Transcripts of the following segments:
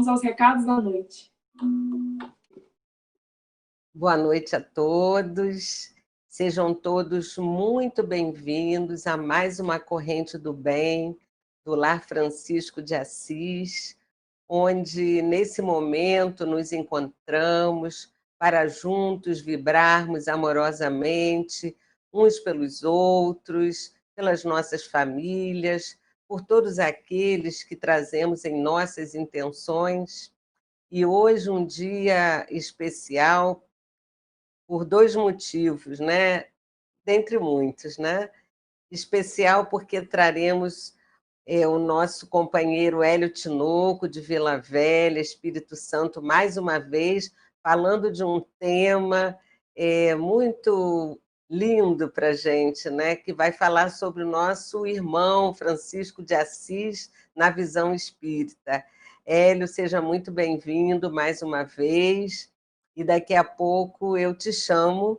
aos recados da noite. Boa noite a todos. Sejam todos muito bem-vindos a mais uma Corrente do Bem, do Lar Francisco de Assis, onde, nesse momento, nos encontramos para juntos vibrarmos amorosamente uns pelos outros, pelas nossas famílias, por todos aqueles que trazemos em nossas intenções. E hoje um dia especial por dois motivos, né? Dentre muitos, né? Especial porque traremos o nosso companheiro Hélio Tinoco, de Vila Velha, Espírito Santo, mais uma vez, falando de um tema muito lindo para a gente, né? Que vai falar sobre o nosso irmão Francisco de Assis na visão espírita. Hélio, seja muito bem-vindo mais uma vez, e daqui a pouco eu te chamo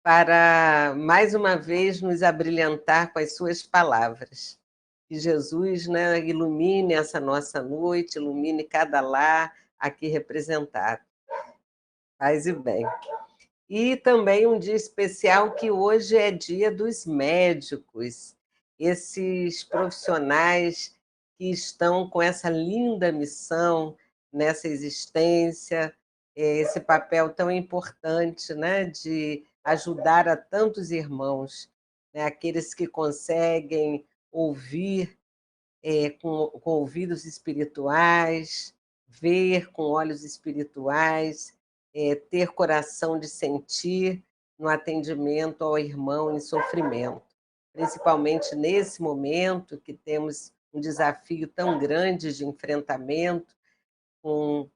para, mais uma vez, nos abrilhantar com as suas palavras. Que Jesus, né, ilumine essa nossa noite, ilumine cada lar aqui representado. Paz e bem. E também um dia especial que hoje é dia dos médicos, esses profissionais que estão com essa linda missão nessa existência, esse papel tão importante, né, de ajudar a tantos irmãos, né, aqueles que conseguem ouvir com ouvidos espirituais, ver com olhos espirituais, ter coração de sentir no atendimento ao irmão em sofrimento, principalmente nesse momento que temos um desafio tão grande de enfrentamento com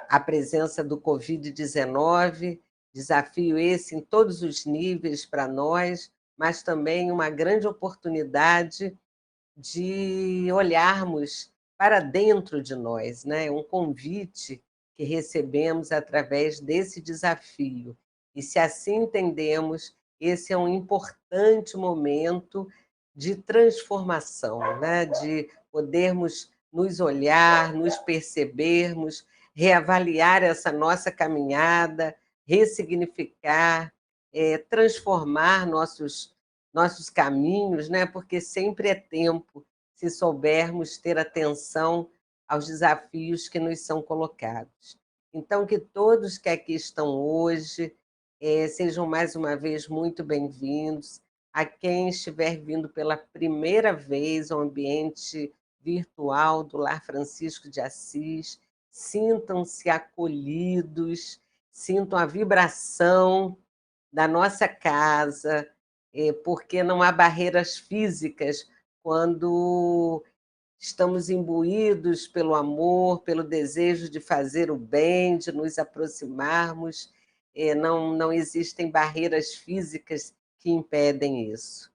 a presença do Covid-19, desafio esse em todos os níveis para nós, mas também uma grande oportunidade de olharmos para dentro de nós, né? Um convite que recebemos através desse desafio. E se assim entendemos, esse é um importante momento de transformação, né? De podermos nos olhar, nos percebermos, reavaliar essa nossa caminhada, ressignificar, transformar nossos caminhos, né? Porque sempre é tempo, se soubermos ter atenção aos desafios que nos são colocados. Então, que todos que aqui estão hoje sejam mais uma vez muito bem-vindos. A quem estiver vindo pela primeira vez ao ambiente virtual do Lar Francisco de Assis, sintam-se acolhidos, sintam a vibração da nossa casa, porque não há barreiras físicas quando estamos imbuídos pelo amor, pelo desejo de fazer o bem, de nos aproximarmos. Não existem barreiras físicas que impedem isso.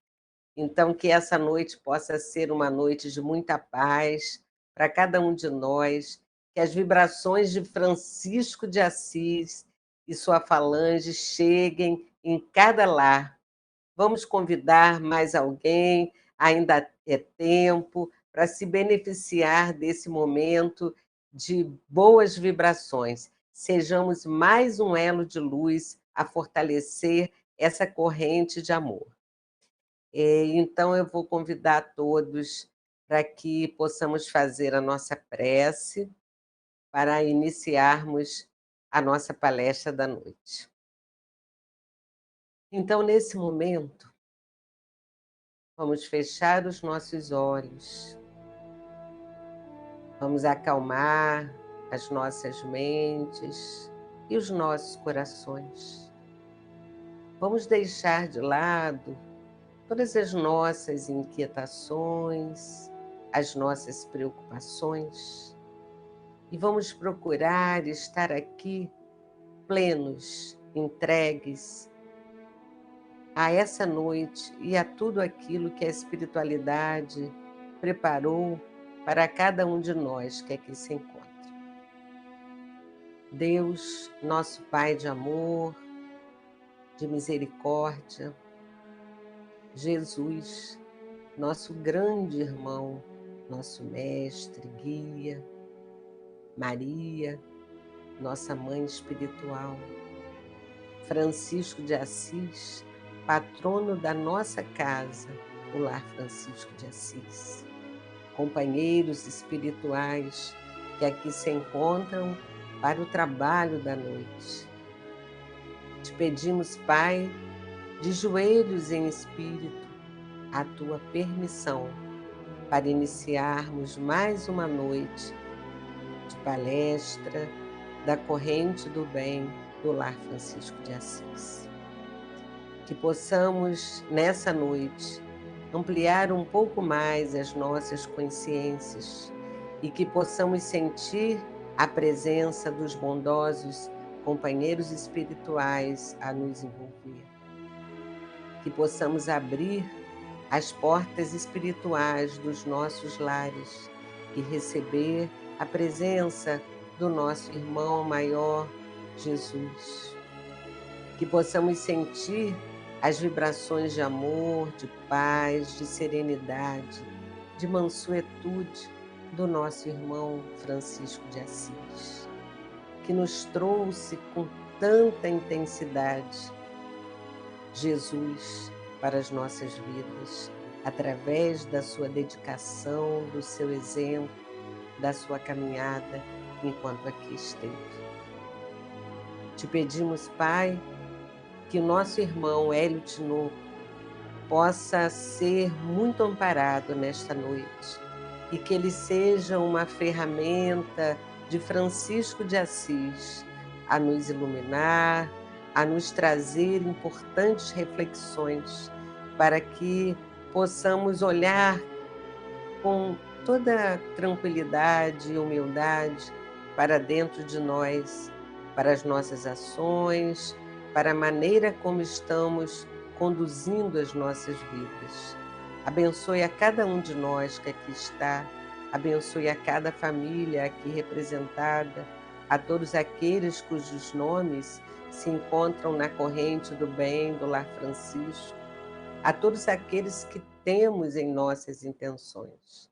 Então, que essa noite possa ser uma noite de muita paz para cada um de nós, que as vibrações de Francisco de Assis e sua falange cheguem em cada lar. Vamos convidar mais alguém, ainda é tempo, para se beneficiar desse momento de boas vibrações. Sejamos mais um elo de luz a fortalecer essa corrente de amor. Então, eu vou convidar todos para que possamos fazer a nossa prece para iniciarmos a nossa palestra da noite. Então, nesse momento, vamos fechar os nossos olhos, vamos acalmar as nossas mentes e os nossos corações. Vamos deixar de lado todas as nossas inquietações, as nossas preocupações, e vamos procurar estar aqui plenos, entregues a essa noite e a tudo aquilo que a espiritualidade preparou para cada um de nós que aqui se encontra. Deus, nosso Pai de amor, de misericórdia, Jesus, nosso grande irmão, nosso mestre, guia, Maria, nossa mãe espiritual, Francisco de Assis, patrono da nossa casa, o Lar Francisco de Assis, companheiros espirituais que aqui se encontram para o trabalho da noite. Te pedimos, Pai, de joelhos em espírito, a tua permissão para iniciarmos mais uma noite de palestra da corrente do bem do Lar Francisco de Assis. Que possamos, nessa noite, ampliar um pouco mais as nossas consciências e que possamos sentir a presença dos bondosos companheiros espirituais a nos envolver. Que possamos abrir as portas espirituais dos nossos lares e receber a presença do nosso irmão maior, Jesus. Que possamos sentir as vibrações de amor, de paz, de serenidade, de mansuetude do nosso irmão Francisco de Assis, que nos trouxe com tanta intensidade Jesus para as nossas vidas, através da sua dedicação, do seu exemplo, da sua caminhada enquanto aqui esteve. Te pedimos, Pai, que o nosso irmão Hélio Tinoco possa ser muito amparado nesta noite e que ele seja uma ferramenta de Francisco de Assis a nos iluminar, a nos trazer importantes reflexões para que possamos olhar com toda tranquilidade e humildade para dentro de nós, para as nossas ações, para a maneira como estamos conduzindo as nossas vidas. Abençoe a cada um de nós que aqui está, abençoe a cada família aqui representada, a todos aqueles cujos nomes se encontram na corrente do bem do Lar Francisco, a todos aqueles que temos em nossas intenções.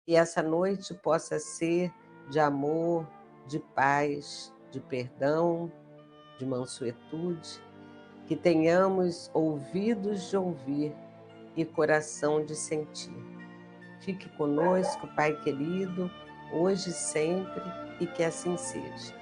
Que essa noite possa ser de amor, de paz, de perdão, de mansuetude, que tenhamos ouvidos de ouvir e coração de sentir. Fique conosco, Pai querido, hoje e sempre, e que assim seja.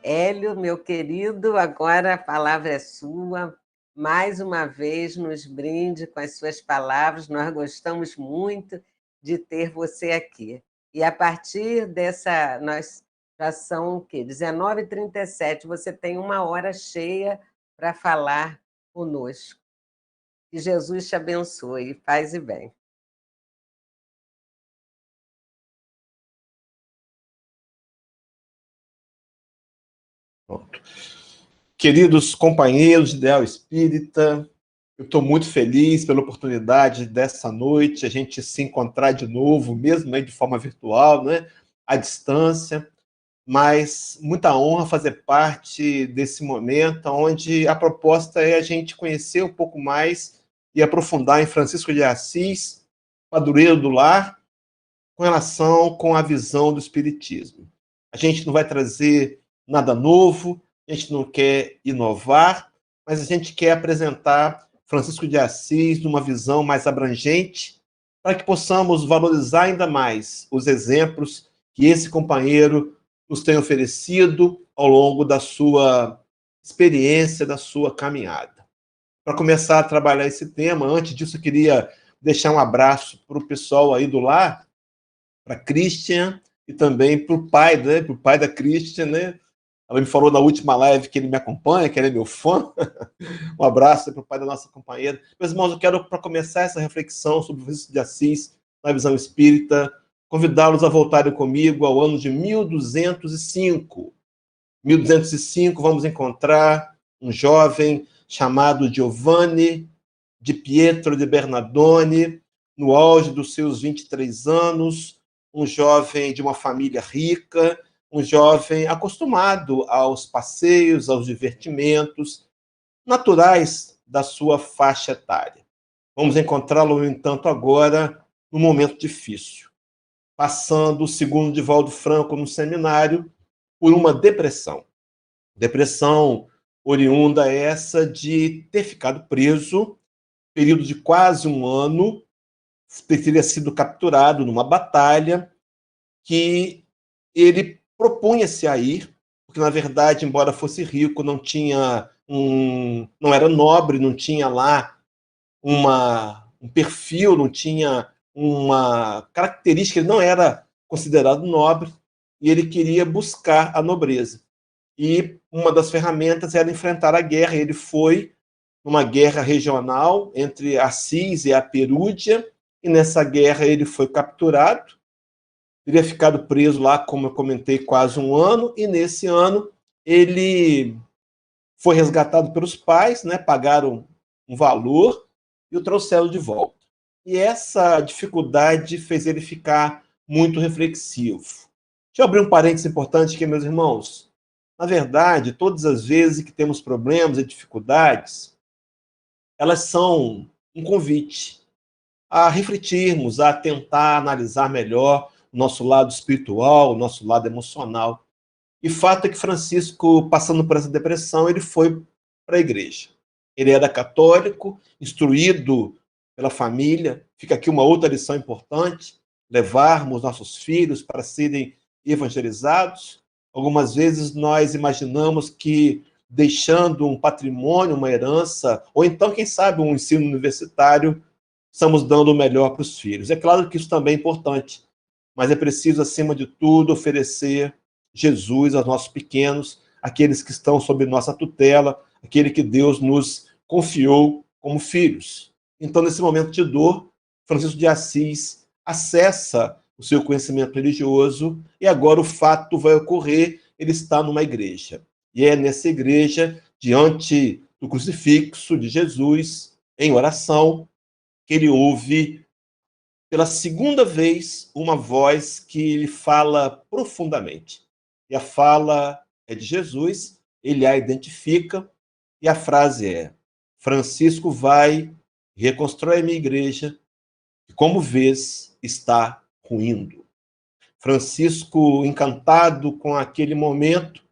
Hélio, meu querido, agora a palavra é sua. Mais uma vez, nos brinde com as suas palavras. Nós gostamos muito de ter você aqui. E a partir dessa... Nós já são o quê? 19h37. Você tem 1 hora cheia para falar conosco. Que Jesus te abençoe. Paz e bem. Pronto. Queridos companheiros de Ideal Espírita, eu estou muito feliz pela oportunidade dessa noite, a gente se encontrar de novo, mesmo de forma virtual, né, à distância, mas muita honra fazer parte desse momento, onde a proposta é a gente conhecer um pouco mais e aprofundar em Francisco de Assis, padroeiro do lar, com relação com a visão do Espiritismo. A gente não vai trazer nada novo, a gente não quer inovar, mas a gente quer apresentar Francisco de Assis numa visão mais abrangente, para que possamos valorizar ainda mais os exemplos que esse companheiro nos tem oferecido ao longo da sua experiência, da sua caminhada. Para começar a trabalhar esse tema, antes disso eu queria deixar um abraço para o pessoal aí do lar, para a Christian e também para o pai, né? Para o pai da Christian, né? Ela me falou na última live que ele me acompanha, que ele é meu fã. Um abraço para o pai da nossa companheira. Meus irmãos, eu quero, para começar essa reflexão sobre o Francisco de Assis, na visão espírita, convidá-los a voltarem comigo ao ano de 1205. 1205, vamos encontrar um jovem chamado Giovanni di Pietro de Bernardone, no auge dos seus 23 anos, um jovem de uma família rica, um jovem acostumado aos passeios, aos divertimentos naturais da sua faixa etária. Vamos encontrá-lo, no entanto, agora num momento difícil. passando, segundo Divaldo Franco, no seminário, por uma depressão. Depressão oriunda essa de ter ficado preso, período de quase um ano, teria sido capturado numa batalha que ele propunha-se a ir, porque, na verdade, embora fosse rico, não era nobre, não tinha lá um perfil, não tinha uma característica, ele não era considerado nobre, e ele queria buscar a nobreza. E uma das ferramentas era enfrentar a guerra. Ele foi numa guerra regional entre Assis e a Perúdia, e nessa guerra ele foi capturado, teria ficado preso lá, como eu comentei, quase um ano, e nesse ano ele foi resgatado pelos pais, né, pagaram um valor e o trouxeram de volta. E essa dificuldade fez ele ficar muito reflexivo. Deixa eu abrir um parênteses importante aqui, meus irmãos. Na verdade, todas as vezes que temos problemas e dificuldades, elas são um convite a refletirmos, a tentar analisar melhor o nosso lado espiritual, o nosso lado emocional. E fato é que Francisco, passando por essa depressão, ele foi para a igreja. Ele era católico, instruído pela família. Fica aqui uma outra lição importante: levarmos nossos filhos para serem evangelizados. Algumas vezes nós imaginamos que, deixando um patrimônio, uma herança, ou então, quem sabe, um ensino universitário, estamos dando o melhor para os filhos. É claro que isso também é importante, mas é preciso, acima de tudo, oferecer Jesus aos nossos pequenos, aqueles que estão sob nossa tutela, aquele que Deus nos confiou como filhos. Então, nesse momento de dor, Francisco de Assis acessa o seu conhecimento religioso e agora o fato vai ocorrer, ele está numa igreja. E é nessa igreja, diante do crucifixo de Jesus, em oração, que ele ouve pela segunda vez uma voz que lhe fala profundamente. E a fala é de Jesus, ele a identifica, e a frase é: Francisco vai e reconstrói a minha igreja, que, como vês, está ruindo. Francisco, encantado com aquele momento,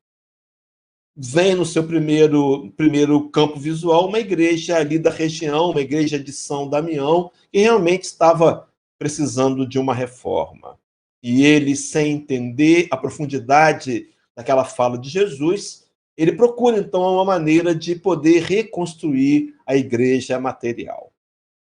vem no seu primeiro campo visual uma igreja ali da região, uma igreja de São Damião, que realmente estava precisando de uma reforma. E ele, sem entender a profundidade daquela fala de Jesus, ele procura, então, uma maneira de poder reconstruir a igreja material.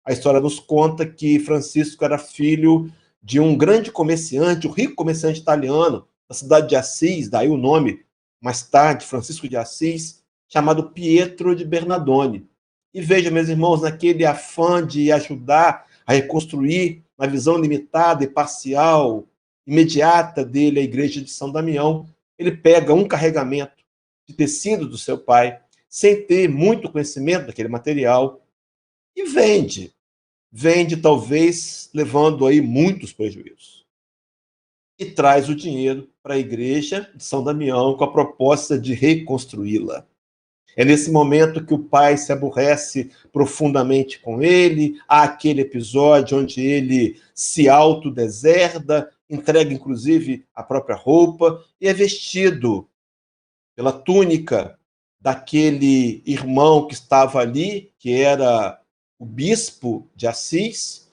A história nos conta que Francisco era filho de um grande comerciante, um rico comerciante italiano, da cidade de Assis, daí o nome, mais tarde, Francisco de Assis, chamado Pietro de Bernardone. E veja, meus irmãos, naquele afã de ajudar a reconstruir, na visão limitada e parcial, imediata dele, a igreja de São Damião, ele pega um carregamento de tecido do seu pai, sem ter muito conhecimento daquele material, e vende. Vende, talvez, levando aí muitos prejuízos. E traz o dinheiro para a igreja de São Damião com a proposta de reconstruí-la. É nesse momento que o pai se aborrece profundamente com ele. Há aquele episódio onde ele se autodeserda, entrega inclusive a própria roupa e é vestido pela túnica daquele irmão que estava ali, que era o bispo de Assis,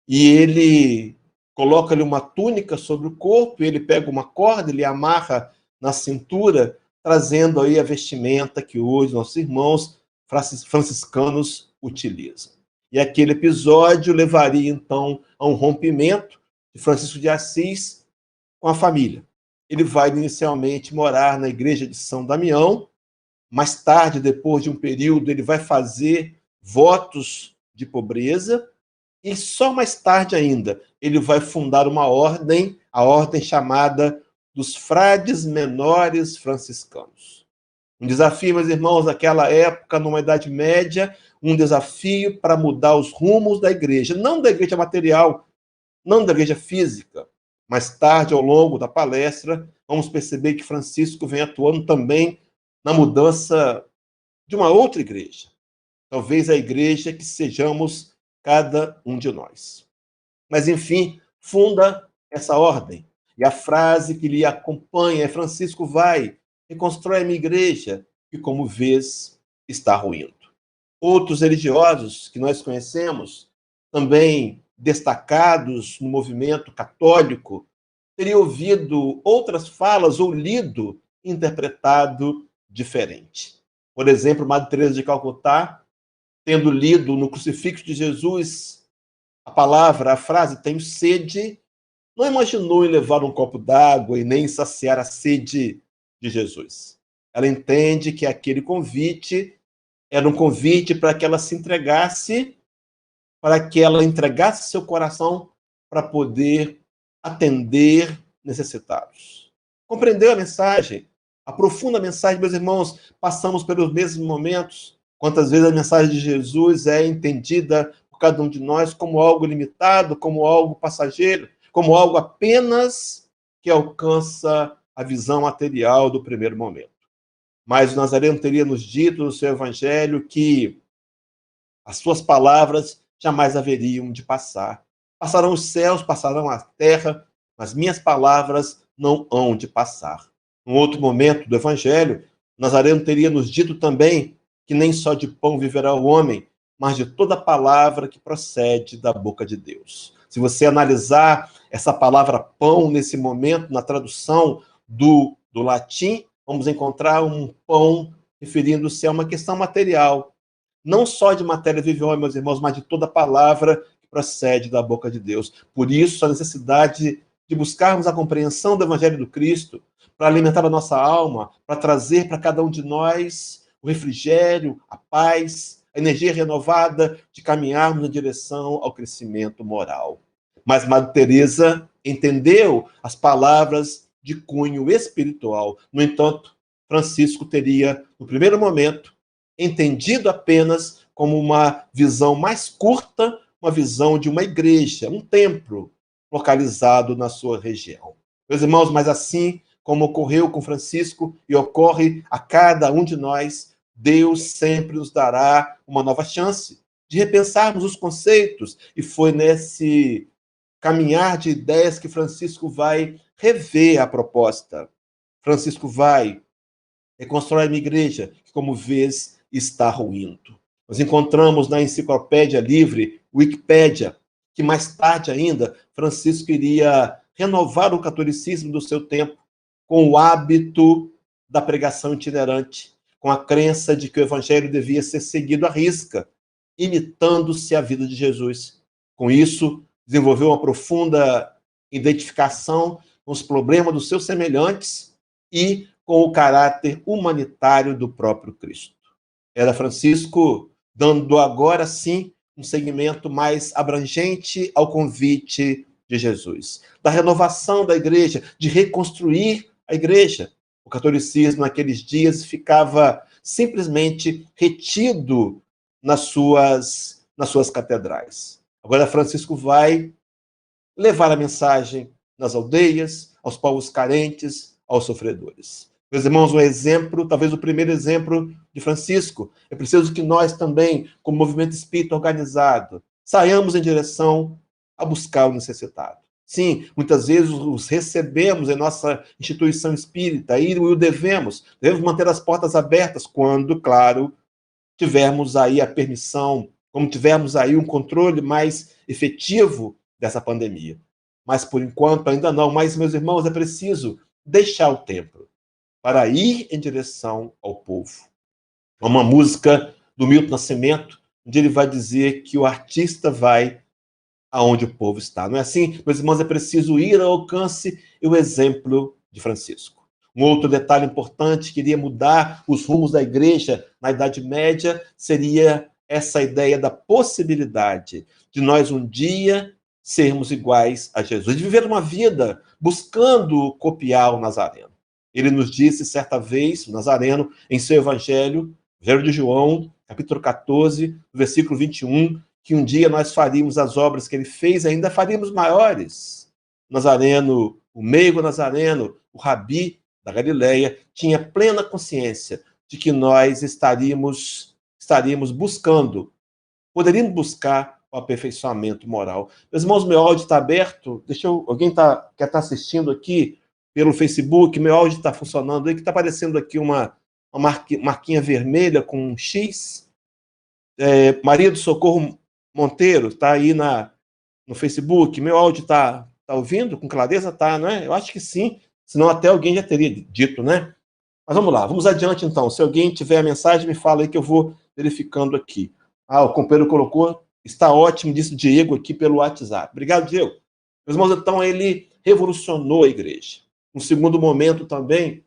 e ele coloca-lhe uma túnica sobre o corpo, ele pega uma corda, ele amarra na cintura, trazendo aí a vestimenta que hoje nossos irmãos franciscanos utilizam. E aquele episódio levaria, então, a um rompimento de Francisco de Assis com a família. Ele vai inicialmente morar na igreja de São Damião, mais tarde, depois de um período, ele vai fazer votos de pobreza, e só mais tarde ainda ele vai fundar uma ordem, a ordem chamada dos Frades Menores Franciscanos. Um desafio, meus irmãos, naquela época, numa Idade Média, um desafio para mudar os rumos da igreja, não da igreja material, não da igreja física. Mais tarde, ao longo da palestra, vamos perceber que Francisco vem atuando também na mudança de uma outra igreja. Talvez a igreja que sejamos cada um de nós. Mas, enfim, funda essa ordem. E a frase que lhe acompanha é: Francisco vai, reconstrói a minha igreja, que, como vês, está ruindo. Outros religiosos que nós conhecemos, também destacados no movimento católico, teriam ouvido outras falas ou lido, interpretado diferente. Por exemplo, Madre Teresa de Calcutá, tendo lido no crucifixo de Jesus a palavra, a frase, tenho sede, não imaginou em levar um copo d'água e nem saciar a sede de Jesus. Ela entende que aquele convite era um convite para que ela se entregasse, para que ela entregasse seu coração para poder atender necessitados. Compreendeu a mensagem? A profunda mensagem, meus irmãos, passamos pelos mesmos momentos. Quantas vezes a mensagem de Jesus é entendida por cada um de nós como algo limitado, como algo passageiro, como algo apenas que alcança a visão material do primeiro momento. Mas o Nazareno teria nos dito no seu evangelho que as suas palavras jamais haveriam de passar. Passarão os céus, passarão a terra, mas minhas palavras não hão de passar. Num outro momento do evangelho, Nazareno teria nos dito também que nem só de pão viverá o homem, mas de toda palavra que procede da boca de Deus. Se você analisar essa palavra pão nesse momento, na tradução do latim, vamos encontrar um pão referindo-se a uma questão material. Não só de matéria vive o homem, meus irmãos, mas de toda palavra que procede da boca de Deus. Por isso, a necessidade de buscarmos a compreensão do Evangelho do Cristo, para alimentar a nossa alma, para trazer para cada um de nós o refrigério, a paz, a energia renovada de caminharmos na direção ao crescimento moral. Mas Madre Teresa entendeu as palavras de cunho espiritual. No entanto, Francisco teria, no primeiro momento, entendido apenas como uma visão mais curta, uma visão de uma igreja, um templo localizado na sua região. Meus irmãos, mas assim como ocorreu com Francisco e ocorre a cada um de nós, Deus sempre nos dará uma nova chance de repensarmos os conceitos. E foi nesse caminhar de ideias que Francisco vai rever a proposta. Francisco vai reconstruir a minha igreja, que, como vês, está ruindo. Nós encontramos na enciclopédia livre, Wikipédia, que mais tarde ainda, Francisco iria renovar o catolicismo do seu tempo com o hábito da pregação itinerante, com a crença de que o evangelho devia ser seguido à risca, imitando-se a vida de Jesus. Com isso, desenvolveu uma profunda identificação com os problemas dos seus semelhantes e com o caráter humanitário do próprio Cristo. Era Francisco dando agora sim um segmento mais abrangente ao convite de Jesus, da renovação da igreja, de reconstruir a igreja. O catolicismo naqueles dias ficava simplesmente retido nas suas catedrais. Agora Francisco vai levar a mensagem nas aldeias, aos povos carentes, aos sofredores. Meus irmãos, um exemplo, talvez o primeiro exemplo de Francisco, é preciso que nós também, como movimento espírita organizado, saiamos em direção a buscar o necessitado. Sim, muitas vezes os recebemos em nossa instituição espírita e o devemos manter as portas abertas quando, claro, tivermos aí a permissão, como tivermos aí um controle mais efetivo dessa pandemia. Mas, por enquanto, ainda não. Mas, meus irmãos, é preciso deixar o templo para ir em direção ao povo. Há uma música do Milton Nascimento, onde ele vai dizer que o artista vai aonde o povo está. Não é assim? Meus irmãos, é preciso ir ao alcance e o exemplo de Francisco. Um outro detalhe importante que iria mudar os rumos da igreja na Idade Média seria essa ideia da possibilidade de nós um dia sermos iguais a Jesus, de viver uma vida buscando copiar o Nazareno. Ele nos disse certa vez, o Nazareno, em seu Evangelho, Evangelho de João, capítulo 14, versículo 21, que um dia nós faríamos as obras que ele fez, ainda faríamos maiores. Nazareno, o meigo Nazareno, o rabi da Galileia, tinha plena consciência de que nós estaríamos buscando, poderíamos buscar o aperfeiçoamento moral. Meus irmãos, meu áudio está aberto. Alguém quer estar assistindo aqui pelo Facebook? Meu áudio está funcionando aí, que está aparecendo aqui uma marquinha vermelha com um X. Maria do Socorro Monteiro está aí no Facebook. Meu áudio está ouvindo com clareza? Tá, não é? Eu acho que sim, senão até alguém já teria dito, né? Mas vamos lá, vamos adiante então. Se alguém tiver a mensagem, me fala aí que eu vou verificando aqui. O companheiro colocou, está ótimo, disse o Diego aqui pelo WhatsApp. Obrigado, Diego. Meus irmãos, então ele revolucionou a igreja. Um segundo momento também,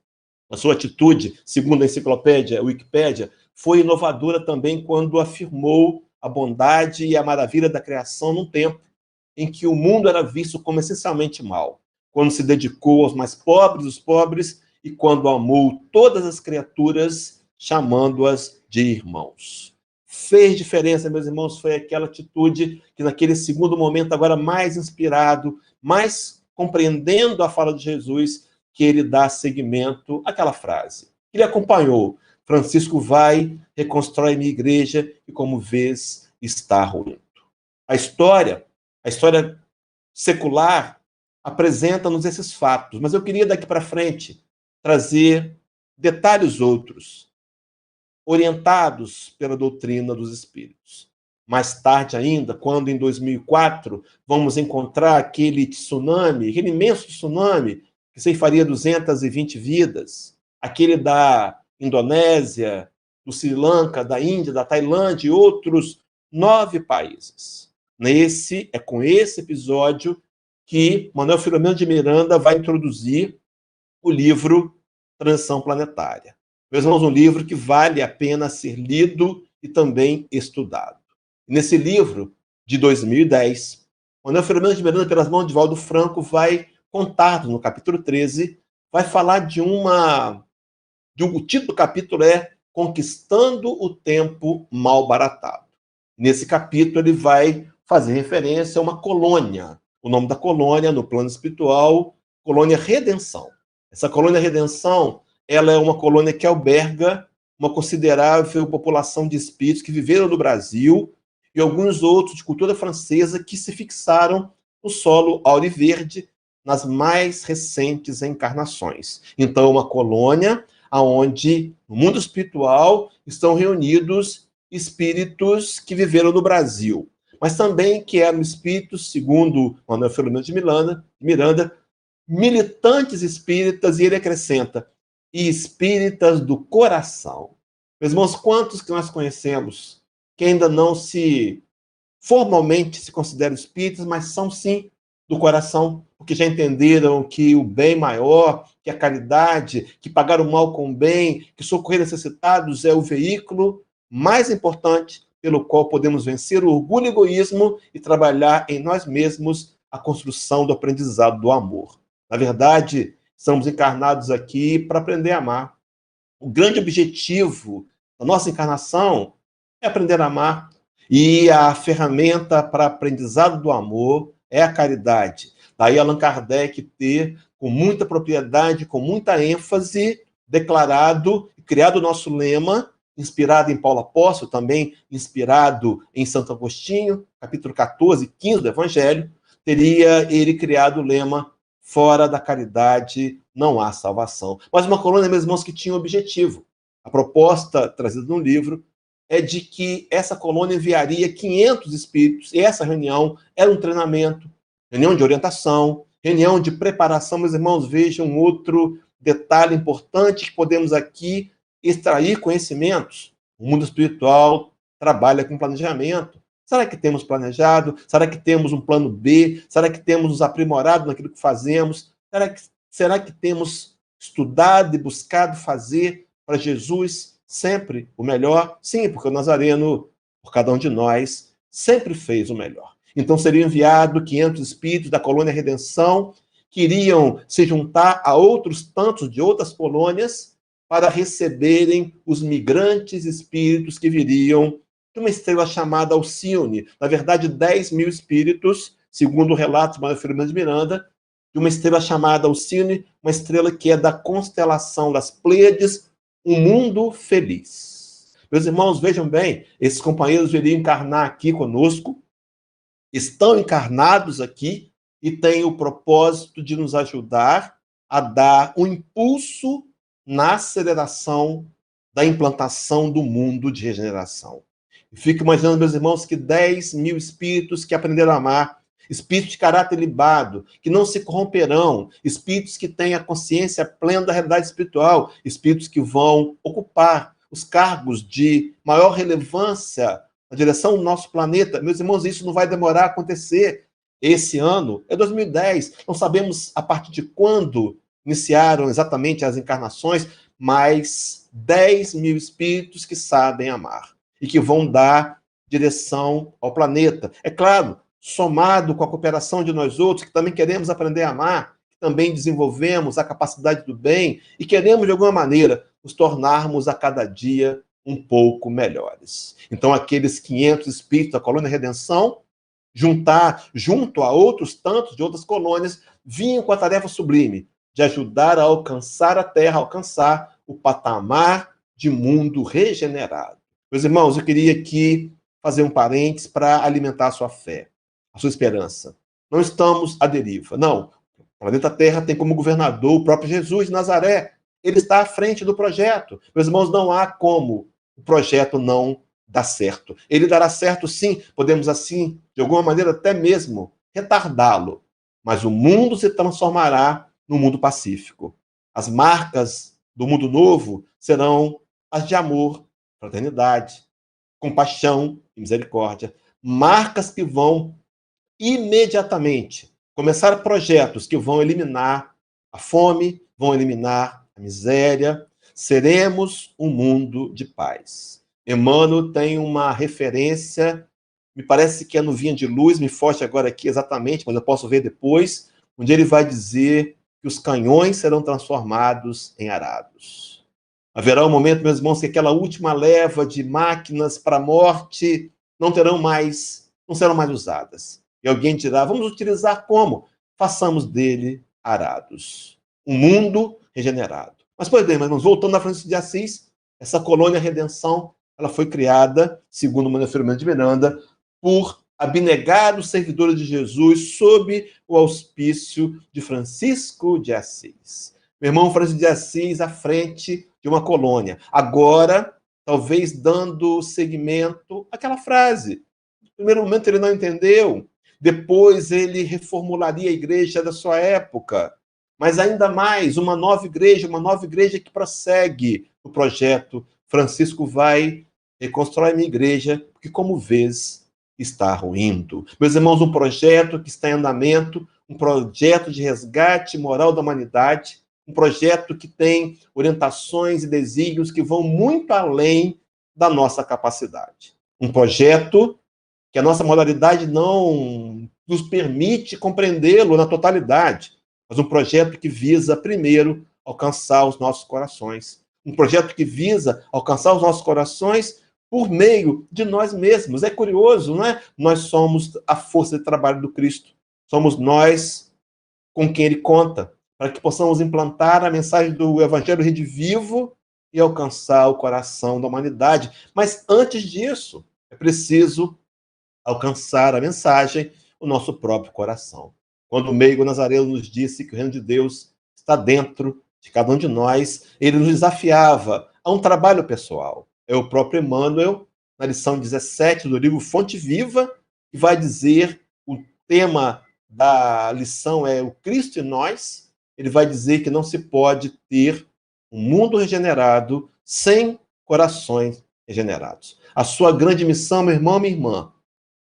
a sua atitude, segundo a enciclopédia, a Wikipédia, foi inovadora também quando afirmou a bondade e a maravilha da criação num tempo em que o mundo era visto como essencialmente mal, quando se dedicou aos mais pobres dos pobres e quando amou todas as criaturas, chamando-as de irmãos. Fez diferença, meus irmãos, foi aquela atitude que naquele segundo momento, agora mais inspirado, mais compreendendo a fala de Jesus, que ele dá seguimento àquela frase. Ele acompanhou: Francisco vai, reconstrói minha igreja e, como vês, está ruindo. A história secular apresenta-nos esses fatos, mas eu queria daqui para frente trazer detalhes outros, orientados pela doutrina dos espíritos. Mais tarde ainda, quando em 2004 vamos encontrar aquele tsunami, aquele imenso tsunami que ceifaria 220 vidas, aquele da Indonésia, do Sri Lanka, da Índia, da Tailândia e outros 9 países. É com esse episódio que Manuel Filomeno de Miranda vai introduzir o livro Transição Planetária. Meus irmãos, um livro que vale a pena ser lido e também estudado. Nesse livro, de 2010, Manuel Filomeno de Miranda, pelas mãos de Valdo Franco, vai contar, no capítulo 13, vai falar o título do capítulo é Conquistando o Tempo Mal Baratado. Nesse capítulo, ele vai fazer referência a uma colônia. O nome da colônia, no plano espiritual, Colônia Redenção. Essa Colônia Redenção, ela é uma colônia que alberga uma considerável população de espíritos que viveram no Brasil e alguns outros de cultura francesa que se fixaram no solo auriverde nas mais recentes encarnações. Então, é uma colônia onde, no mundo espiritual, estão reunidos espíritos que viveram no Brasil, mas também que eram espíritos, segundo Manuel Filomeno de Miranda, militantes espíritas, e ele acrescenta, e espíritas do coração. Meus irmãos, quantos que nós conhecemos que ainda não formalmente se consideram espíritas, mas são sim do coração, porque já entenderam que o bem maior, que a caridade, que pagar o mal com o bem, que socorrer necessitados é o veículo mais importante pelo qual podemos vencer o orgulho e o egoísmo e trabalhar em nós mesmos a construção do aprendizado do amor. Na verdade, estamos encarnados aqui para aprender a amar. O grande objetivo da nossa encarnação é aprender a amar. E a ferramenta para aprendizado do amor é a caridade. Daí Allan Kardec ter, com muita propriedade, com muita ênfase, declarado e criado o nosso lema, inspirado em Paulo Apóstolo, também inspirado em Santo Agostinho, capítulo 14, 15 do Evangelho, teria ele criado o lema: fora da caridade não há salvação. Mas uma colônia, meus irmãos, que tinha um objetivo. A proposta trazida no livro é de que essa colônia enviaria 500 espíritos, e essa reunião era um treinamento, reunião de orientação, reunião de preparação. Meus irmãos, vejam outro detalhe importante que podemos aqui extrair conhecimentos. O mundo espiritual trabalha com planejamento. Será que temos planejado? Será que temos um plano B? Será que temos nos aprimorado naquilo que fazemos? Será que temos estudado e buscado fazer para Jesus sempre o melhor? Sim, porque o Nazareno, por cada um de nós, sempre fez o melhor. Então seriam enviados 500 espíritos da colônia Redenção, que iriam se juntar a outros tantos de outras colônias para receberem os migrantes espíritos que viriam de uma estrela chamada Alcione. Na verdade, 10.000 espíritos, segundo o relato de Manuel Filomeno de Miranda, de uma estrela chamada Alcione, uma estrela que é da constelação das Pleiades, um mundo feliz. Meus irmãos, vejam bem, esses companheiros viriam encarnar aqui conosco, estão encarnados aqui e têm o propósito de nos ajudar a dar um impulso na aceleração da implantação do mundo de regeneração. Eu fico imaginando, meus irmãos, que 10 mil espíritos que aprenderam a amar, espíritos de caráter libado, que não se corromperão, espíritos que têm a consciência plena da realidade espiritual, espíritos que vão ocupar os cargos de maior relevância na direção do nosso planeta. Meus irmãos, isso não vai demorar a acontecer. Esse ano é 2010, não sabemos a partir de quando iniciaram exatamente as encarnações, mas 10 mil espíritos que sabem amar e que vão dar direção ao planeta. É claro, somado com a cooperação de nós outros, que também queremos aprender a amar, que também desenvolvemos a capacidade do bem e queremos, de alguma maneira, nos tornarmos a cada dia um pouco melhores. Então, aqueles 500 espíritos da Colônia Redenção, junto a outros tantos de outras colônias, vinham com a tarefa sublime de ajudar a alcançar a Terra, a alcançar o patamar de mundo regenerado. Meus irmãos, eu queria aqui fazer um parênteses para alimentar a sua fé, a sua esperança. Não estamos à deriva, não. O planeta Terra tem como governador o próprio Jesus de Nazaré. Ele está à frente do projeto. Meus irmãos, não há como o projeto não dar certo. Ele dará certo, sim. Podemos, assim, de alguma maneira, até mesmo retardá-lo. Mas o mundo se transformará num mundo pacífico. As marcas do mundo novo serão as de amor, fraternidade, compaixão e misericórdia. Marcas que vão imediatamente começar projetos que vão eliminar a fome, vão eliminar a miséria. Seremos um mundo de paz. Emmanuel tem uma referência, me parece que é no Vinha de Luz, me foge agora aqui exatamente, mas eu posso ver depois, onde ele vai dizer que os canhões serão transformados em arados. Haverá um momento, meus irmãos, que aquela última leva de máquinas para a morte não serão mais usadas. E alguém dirá, vamos utilizar como? Façamos dele arados. Um mundo regenerado. Mas, pois bem, mas voltando a Francisco de Assis, essa colônia Redenção, ela foi criada, segundo o Manuel Filomeno de Miranda, por abnegados servidores de Jesus sob o auspício de Francisco de Assis. Meu irmão Francisco de Assis à frente de uma colônia. Agora, talvez dando seguimento àquela frase. No primeiro momento ele não entendeu, depois ele reformularia a igreja da sua época, mas ainda mais, uma nova igreja que prossegue o projeto. Francisco vai reconstruir a minha igreja, porque como vês, está ruindo. Meus irmãos, um projeto que está em andamento, um projeto de resgate moral da humanidade, um projeto que tem orientações e desígnios que vão muito além da nossa capacidade. Um projeto que a nossa moralidade não nos permite compreendê-lo na totalidade, mas um projeto que visa, primeiro, alcançar os nossos corações. Um projeto que visa alcançar os nossos corações por meio de nós mesmos. É curioso, não é? Nós somos a força de trabalho do Cristo. Somos nós com quem ele conta, para que possamos implantar a mensagem do Evangelho redivivo e alcançar o coração da humanidade. Mas antes disso, é preciso alcançar a mensagem, o nosso próprio coração. Quando o meigo Nazareno nos disse que o reino de Deus está dentro de cada um de nós, ele nos desafiava a um trabalho pessoal. É o próprio Emmanuel, na lição 17 do livro Fonte Viva, que vai dizer, o tema da lição é o Cristo em nós, ele vai dizer que não se pode ter um mundo regenerado sem corações regenerados. A sua grande missão, meu irmão, minha irmã,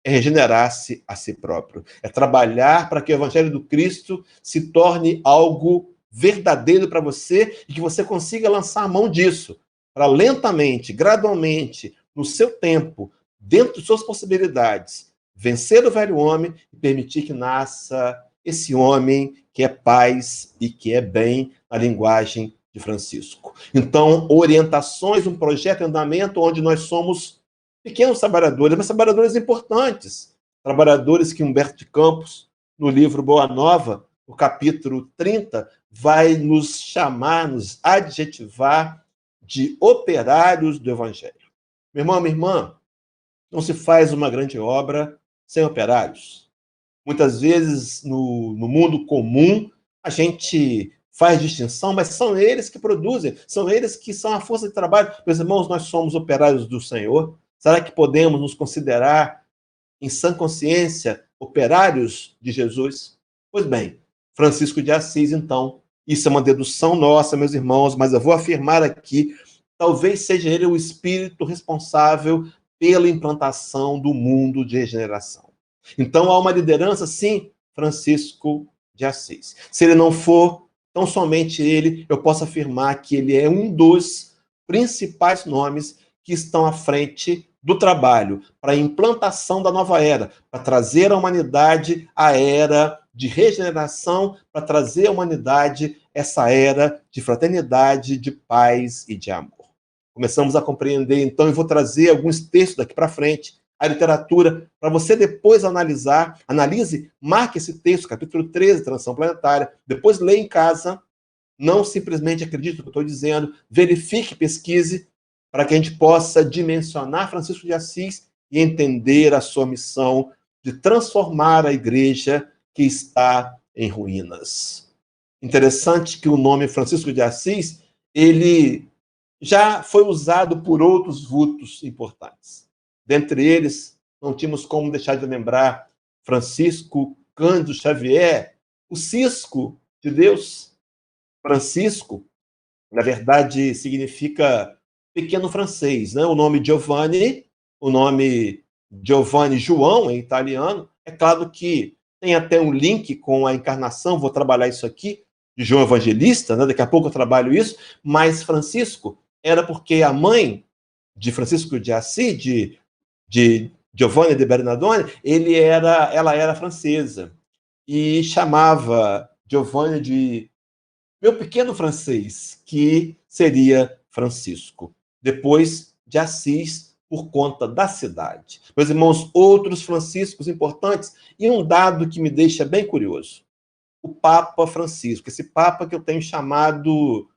é regenerar-se a si próprio. É trabalhar para que o Evangelho do Cristo se torne algo verdadeiro para você e que você consiga lançar a mão disso, para lentamente, gradualmente, no seu tempo, dentro de suas possibilidades, vencer o velho homem e permitir que nasça esse homem que é paz e que é bem, na linguagem de Francisco. Então, orientações, um projeto em andamento onde nós somos pequenos trabalhadores, mas trabalhadores importantes. Trabalhadores que Humberto de Campos, no livro Boa Nova, no capítulo 30, vai nos chamar, nos adjetivar de operários do Evangelho. Meu irmão, minha irmã, não se faz uma grande obra sem operários. Muitas vezes, no mundo comum, a gente faz distinção, mas são eles que produzem, são eles que são a força de trabalho. Meus irmãos, nós somos operários do Senhor. Será que podemos nos considerar, em sã consciência, operários de Jesus? Pois bem, Francisco de Assis, então, isso é uma dedução nossa, meus irmãos, mas eu vou afirmar aqui, talvez seja ele o espírito responsável pela implantação do mundo de regeneração. Então, há uma liderança, sim, Francisco de Assis. Se ele não for tão somente ele, eu posso afirmar que ele é um dos principais nomes que estão à frente do trabalho para a implantação da nova era, para trazer à humanidade a era de regeneração, para trazer à humanidade essa era de fraternidade, de paz e de amor. Começamos a compreender, então, e vou trazer alguns textos daqui para frente, a literatura, para você depois analisar, analise, marque esse texto, capítulo 13, Transição Planetária, depois leia em casa, não simplesmente acredite no que eu estou dizendo, verifique, pesquise, para que a gente possa dimensionar Francisco de Assis e entender a sua missão de transformar a igreja que está em ruínas. Interessante que o nome Francisco de Assis, ele já foi usado por outros vultos importantes. Dentre eles, não tínhamos como deixar de lembrar Francisco Cândido Xavier, o cisco de Deus. Francisco, na verdade, significa pequeno francês, né? O nome Giovanni João, em italiano, é claro que tem até um link com a encarnação, vou trabalhar isso aqui, de João Evangelista, né? Daqui a pouco eu trabalho isso, mas Francisco era porque a mãe de Francisco de Assis, de Giovanni de Bernardone, ela era francesa e chamava Giovanni de meu pequeno francês, que seria Francisco. Depois de Assis, por conta da cidade. Meus irmãos, outros franciscos importantes, e um dado que me deixa bem curioso. O Papa Francisco, esse Papa que eu tenho chamado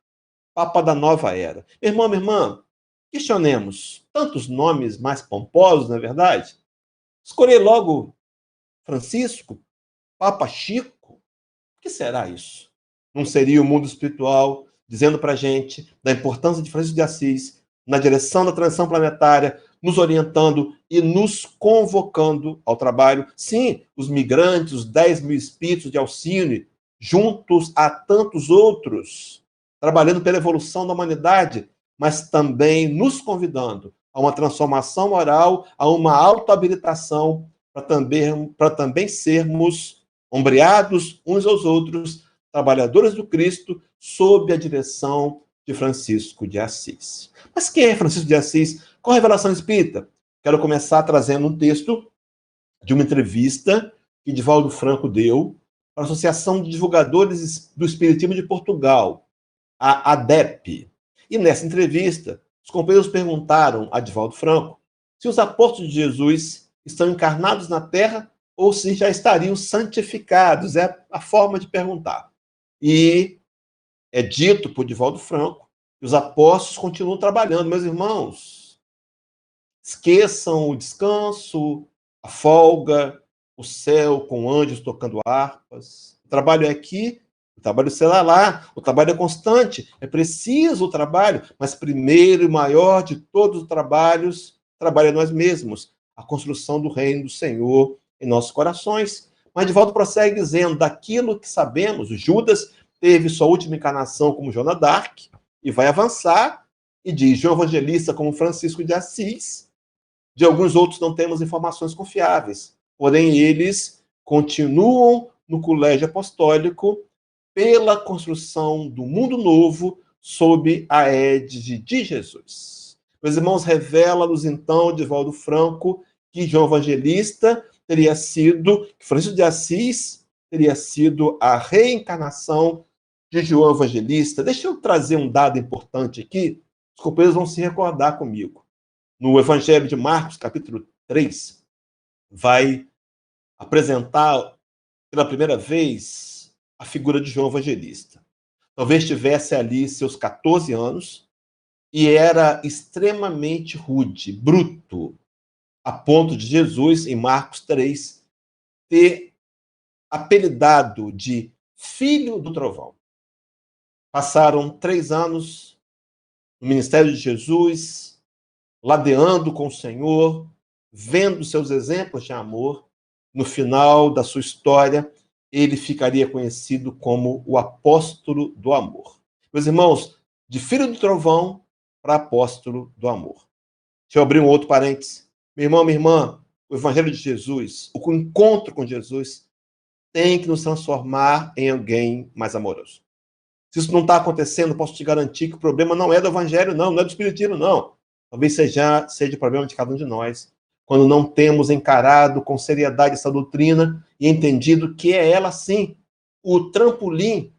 Papa da Nova Era. Meu irmão, minha irmã, questionemos tantos nomes mais pomposos, não é verdade? Escolher logo Francisco, Papa Chico. O que será isso? Não seria o mundo espiritual dizendo para a gente da importância de Francisco de Assis na direção da transição planetária, nos orientando e nos convocando ao trabalho? Sim, os migrantes, os 10.000 espíritos de Alcine, juntos a tantos outros, trabalhando pela evolução da humanidade, mas também nos convidando a uma transformação moral, a uma autohabilitação, para também sermos ombreados uns aos outros, trabalhadores do Cristo, sob a direção de Francisco de Assis. Mas quem é Francisco de Assis? Com a revelação espírita? Quero começar trazendo um texto de uma entrevista que Divaldo Franco deu para a Associação de Divulgadores do Espiritismo de Portugal, a ADEP. E nessa entrevista, os companheiros perguntaram a Divaldo Franco se os apóstolos de Jesus estão encarnados na Terra ou se já estariam santificados. É a forma de perguntar. E é dito por Divaldo Franco que os apóstolos continuam trabalhando. Meus irmãos, esqueçam o descanso, a folga, o céu com anjos tocando harpas. O trabalho é aqui, o trabalho será lá, o trabalho é constante, é preciso o trabalho, mas primeiro e maior de todos os trabalhos, trabalho é nós mesmos, a construção do reino do Senhor em nossos corações. Mas Divaldo prossegue dizendo, daquilo que sabemos, Judas teve sua última encarnação como Joana d'Arc, e vai avançar, e diz, João Evangelista como Francisco de Assis. De alguns outros não temos informações confiáveis, porém eles continuam no colégio apostólico pela construção do mundo novo sob a égide de Jesus. Meus irmãos, revela-nos então, Divaldo Franco, que João Evangelista teria sido, que Francisco de Assis teria sido a reencarnação de João Evangelista. Deixa eu trazer um dado importante aqui, os companheiros vão se recordar comigo. No Evangelho de Marcos, capítulo 3, vai apresentar pela primeira vez a figura de João Evangelista. Talvez tivesse ali seus 14 anos e era extremamente rude, bruto, a ponto de Jesus, em Marcos 3, ter apelidado de Filho do Trovão. Passaram 3 anos no ministério de Jesus, ladeando com o Senhor, vendo seus exemplos de amor. No final da sua história, ele ficaria conhecido como o apóstolo do amor. Meus irmãos, de filho do trovão para apóstolo do amor. Deixa eu abrir um outro parênteses. Meu irmão, minha irmã, o evangelho de Jesus, o encontro com Jesus, tem que nos transformar em alguém mais amoroso. Se isso não está acontecendo, posso te garantir que o problema não é do evangelho, não é do espiritismo, não. Talvez seja o problema de cada um de nós, quando não temos encarado com seriedade essa doutrina e entendido que é ela, sim, o trampolim,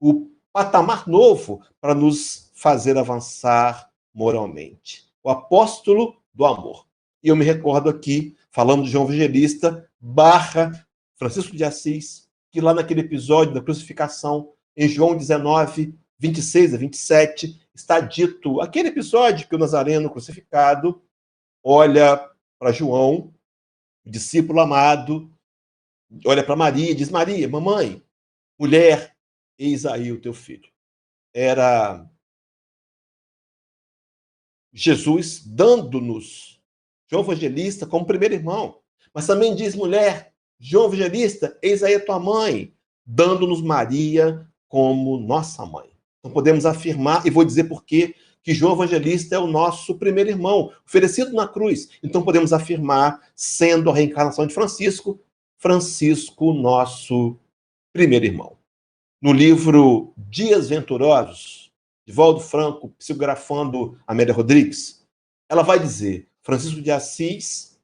o patamar novo para nos fazer avançar moralmente. O apóstolo do amor. E eu me recordo aqui, falando de João Evangelista, Francisco de Assis, que lá naquele episódio da crucificação, em João 19, 26 a 27, está dito, aquele episódio que o Nazareno crucificado olha para João, o discípulo amado, olha para Maria e diz, Maria, mamãe, mulher, eis aí o teu filho. Era Jesus dando-nos João Evangelista como primeiro irmão, mas também diz, mulher, João Evangelista, eis aí a tua mãe, dando-nos Maria como nossa mãe. Então podemos afirmar, e vou dizer por quê, que João Evangelista é o nosso primeiro irmão, oferecido na cruz. Então podemos afirmar, sendo a reencarnação de Francisco, Francisco, nosso primeiro irmão. No livro Dias Venturosos, de Valdo Franco, psicografando Amélia Rodrigues, ela vai dizer, Francisco de Assis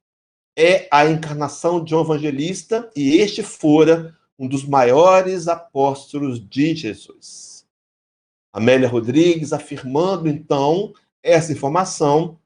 é a encarnação de João Evangelista e este fora um dos maiores apóstolos de Jesus. Amélia Rodrigues afirmando, então, essa informação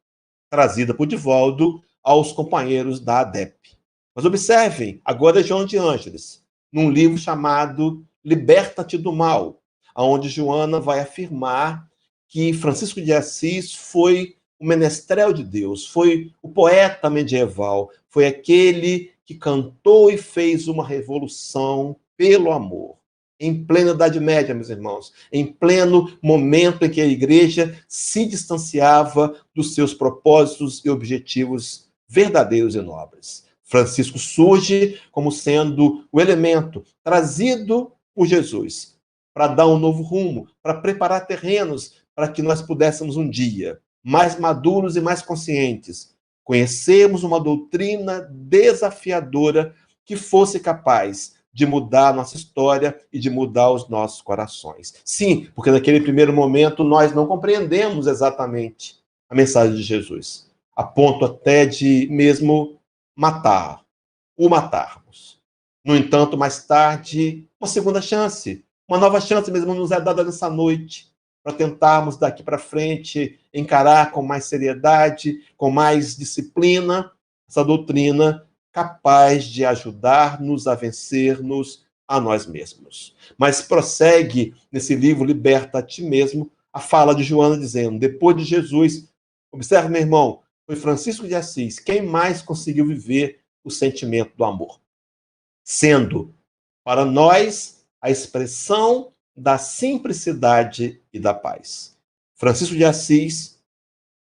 trazida por Divaldo aos companheiros da ADEP. Mas observem, agora João de Ângeles, num livro chamado Liberta-te do Mal, onde Joana vai afirmar que Francisco de Assis foi o menestrel de Deus, foi o poeta medieval, foi aquele que cantou e fez uma revolução pelo amor. Em plena Idade Média, meus irmãos, em pleno momento em que a igreja se distanciava dos seus propósitos e objetivos verdadeiros e nobres. Francisco surge como sendo o elemento trazido por Jesus para dar um novo rumo, para preparar terrenos para que nós pudéssemos um dia, mais maduros e mais conscientes, conhecermos uma doutrina desafiadora que fosse capaz de mudar a nossa história e de mudar os nossos corações. Sim, porque naquele primeiro momento nós não compreendemos exatamente a mensagem de Jesus, a ponto até de mesmo o matarmos. No entanto, mais tarde, uma segunda chance, uma nova chance mesmo nos é dada nessa noite, para tentarmos daqui para frente encarar com mais seriedade, com mais disciplina, essa doutrina capaz de ajudar-nos a vencer-nos a nós mesmos. Mas prossegue nesse livro Liberta a Ti Mesmo, a fala de Joana dizendo, depois de Jesus, observe, meu irmão, foi Francisco de Assis quem mais conseguiu viver o sentimento do amor, sendo para nós a expressão da simplicidade e da paz. Francisco de Assis,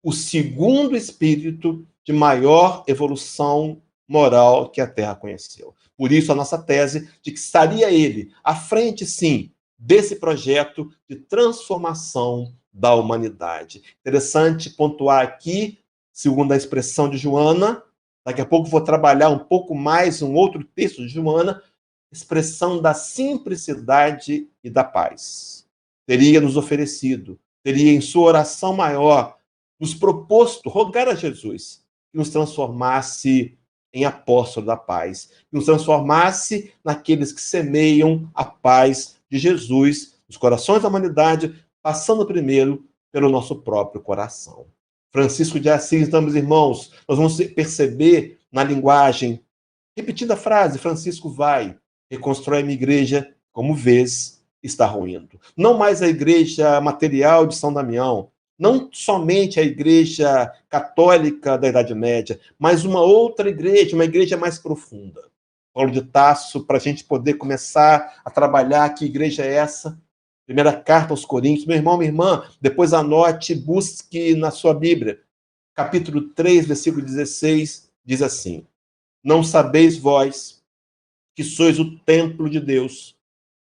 o segundo espírito de maior evolução moral que a Terra conheceu. Por isso, a nossa tese de que estaria ele à frente, sim, desse projeto de transformação da humanidade. Interessante pontuar aqui, segundo a expressão de Joana, daqui a pouco vou trabalhar um pouco mais um outro texto de Joana, expressão da simplicidade e da paz. Teria nos oferecido, teria em sua oração maior nos proposto, rogar a Jesus, que nos transformasse em apóstolo da paz, que nos transformasse naqueles que semeiam a paz de Jesus nos corações da humanidade, passando primeiro pelo nosso próprio coração. Francisco de Assis, então, meus irmãos, nós vamos perceber na linguagem, repetindo a frase, Francisco vai, reconstrói a minha igreja, como vês, está ruindo. Não mais a igreja material de São Damião, Não somente a Igreja Católica da Idade Média, mas uma outra igreja, uma igreja mais profunda. Paulo de Tarso, para a gente poder começar a trabalhar que igreja é essa. Primeira carta aos Coríntios. Meu irmão, minha irmã, depois anote, busque na sua Bíblia. Capítulo 3, versículo 16, diz assim: Não sabeis vós que sois o templo de Deus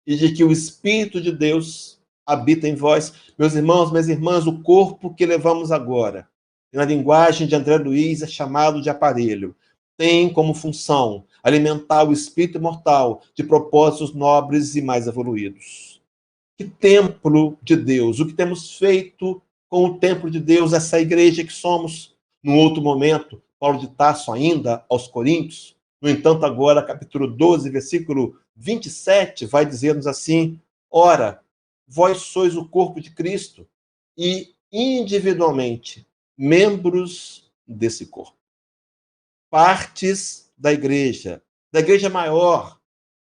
e de que o Espírito de Deus habita em vós? Meus irmãos, minhas irmãs, o corpo que levamos agora, na linguagem de André Luiz, é chamado de aparelho. Tem como função alimentar o espírito imortal de propósitos nobres e mais evoluídos. Que templo de Deus! O que temos feito com o templo de Deus, essa igreja que somos? Num outro momento, Paulo de Tarso ainda aos Coríntios, no entanto, agora, capítulo 12, versículo 27, vai dizer-nos assim: Ora, vós sois o corpo de Cristo e individualmente membros desse corpo. Partes da igreja maior,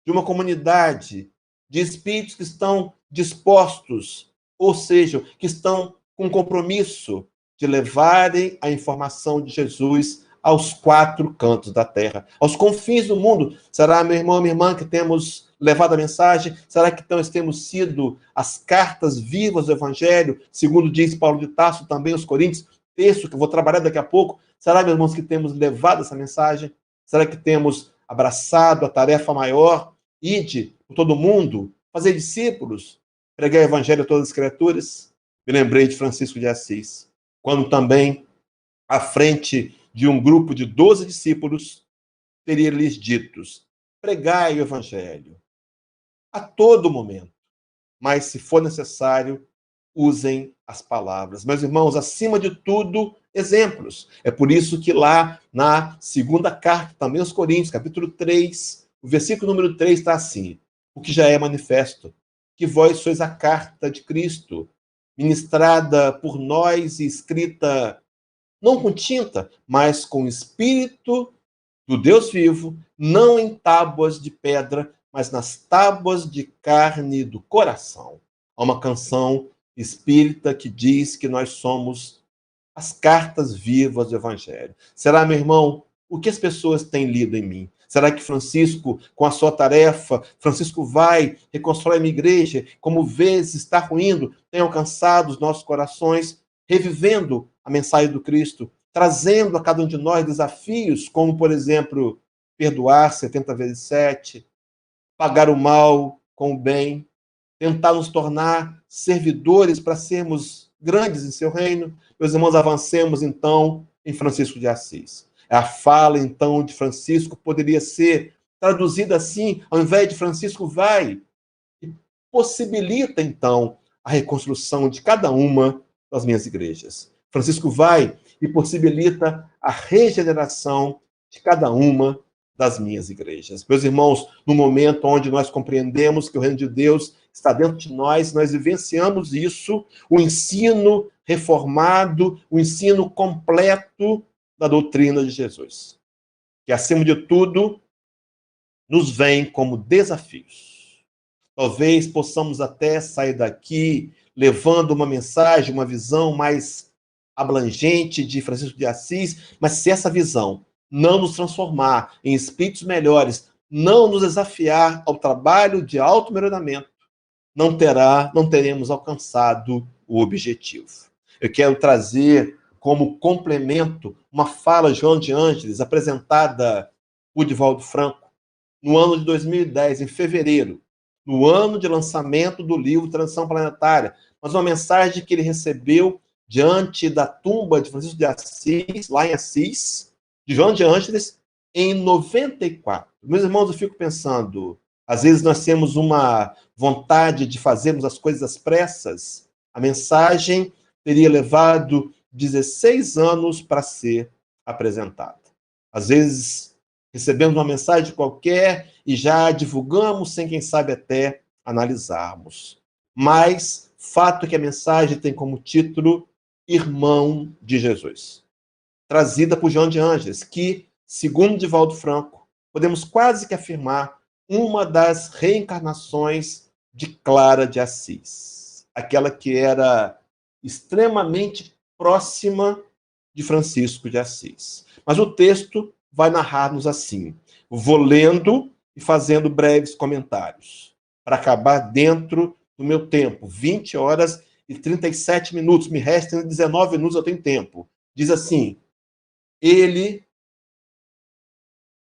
de uma comunidade de espíritos que estão dispostos, ou seja, que estão com compromisso de levarem a informação de Jesus aos quatro cantos da terra, aos confins do mundo. Será, meu irmão, minha irmã, que temos levado a mensagem? Será que então temos sido as cartas vivas do Evangelho, segundo diz Paulo de Tarso, também os Coríntios, texto que eu vou trabalhar daqui a pouco? Será, meus irmãos, que temos levado essa mensagem? Será que temos abraçado a tarefa maior? Ide por todo mundo, fazer discípulos, pregar o Evangelho a todas as criaturas? Me lembrei de Francisco de Assis, quando também, à frente de um grupo de 12 discípulos, teria-lhes ditos: pregai o Evangelho a todo momento, mas, se for necessário, usem as palavras. Meus irmãos, acima de tudo, exemplos. É por isso que lá na segunda carta, também aos Coríntios, capítulo 3, o versículo número 3 está assim: o que já é manifesto, que vós sois a carta de Cristo, ministrada por nós e escrita não com tinta, mas com o Espírito do Deus vivo, não em tábuas de pedra, mas nas tábuas de carne do coração. Há uma canção espírita que diz que nós somos as cartas vivas do Evangelho. Será, meu irmão, o que as pessoas têm lido em mim? Será que Francisco, com a sua tarefa, Francisco vai, reconstrói a minha igreja, como vês, está ruindo, tem alcançado os nossos corações, revivendo a mensagem do Cristo, trazendo a cada um de nós desafios, como, por exemplo, perdoar 70 vezes 7, pagar o mal com o bem, tentar nos tornar servidores para sermos grandes em seu reino. Meus irmãos, avancemos, então, em Francisco de Assis. A fala, então, de Francisco poderia ser traduzida assim: ao invés de Francisco vai, e possibilita, então, a reconstrução de cada uma das minhas igrejas. Francisco vai e possibilita a regeneração de cada uma das minhas igrejas. Meus irmãos, no momento onde nós compreendemos que o reino de Deus está dentro de nós, nós vivenciamos isso, o ensino reformado, o ensino completo da doutrina de Jesus, que, acima de tudo, nos vem como desafios. Talvez possamos até sair daqui levando uma mensagem, uma visão mais abrangente de Francisco de Assis, mas se essa visão não nos transformar em espíritos melhores, não nos desafiar ao trabalho de auto-melhoramento, não teremos alcançado o objetivo. Eu quero trazer como complemento uma fala de João de Ângeles, apresentada por Divaldo Franco, no ano de 2010, em fevereiro, no ano de lançamento do livro Transição Planetária, mas uma mensagem que ele recebeu diante da tumba de Francisco de Assis, lá em Assis, de João de Ângeles, em 94. Meus irmãos, eu fico pensando, às vezes nós temos uma vontade de fazermos as coisas às pressas. A mensagem teria levado 16 anos para ser apresentada. Às vezes recebemos uma mensagem qualquer e já divulgamos sem, quem sabe, até analisarmos. Mas fato é que a mensagem tem como título Irmão de Jesus, trazida por João de Ângeles, que, segundo Divaldo Franco, podemos quase que afirmar uma das reencarnações de Clara de Assis, aquela que era extremamente próxima de Francisco de Assis. Mas o texto vai narrar-nos assim. Vou lendo e fazendo breves comentários, para acabar dentro do meu tempo. 20 horas e 37 minutos. Me restam 19 minutos, eu tenho tempo. Diz assim: ele,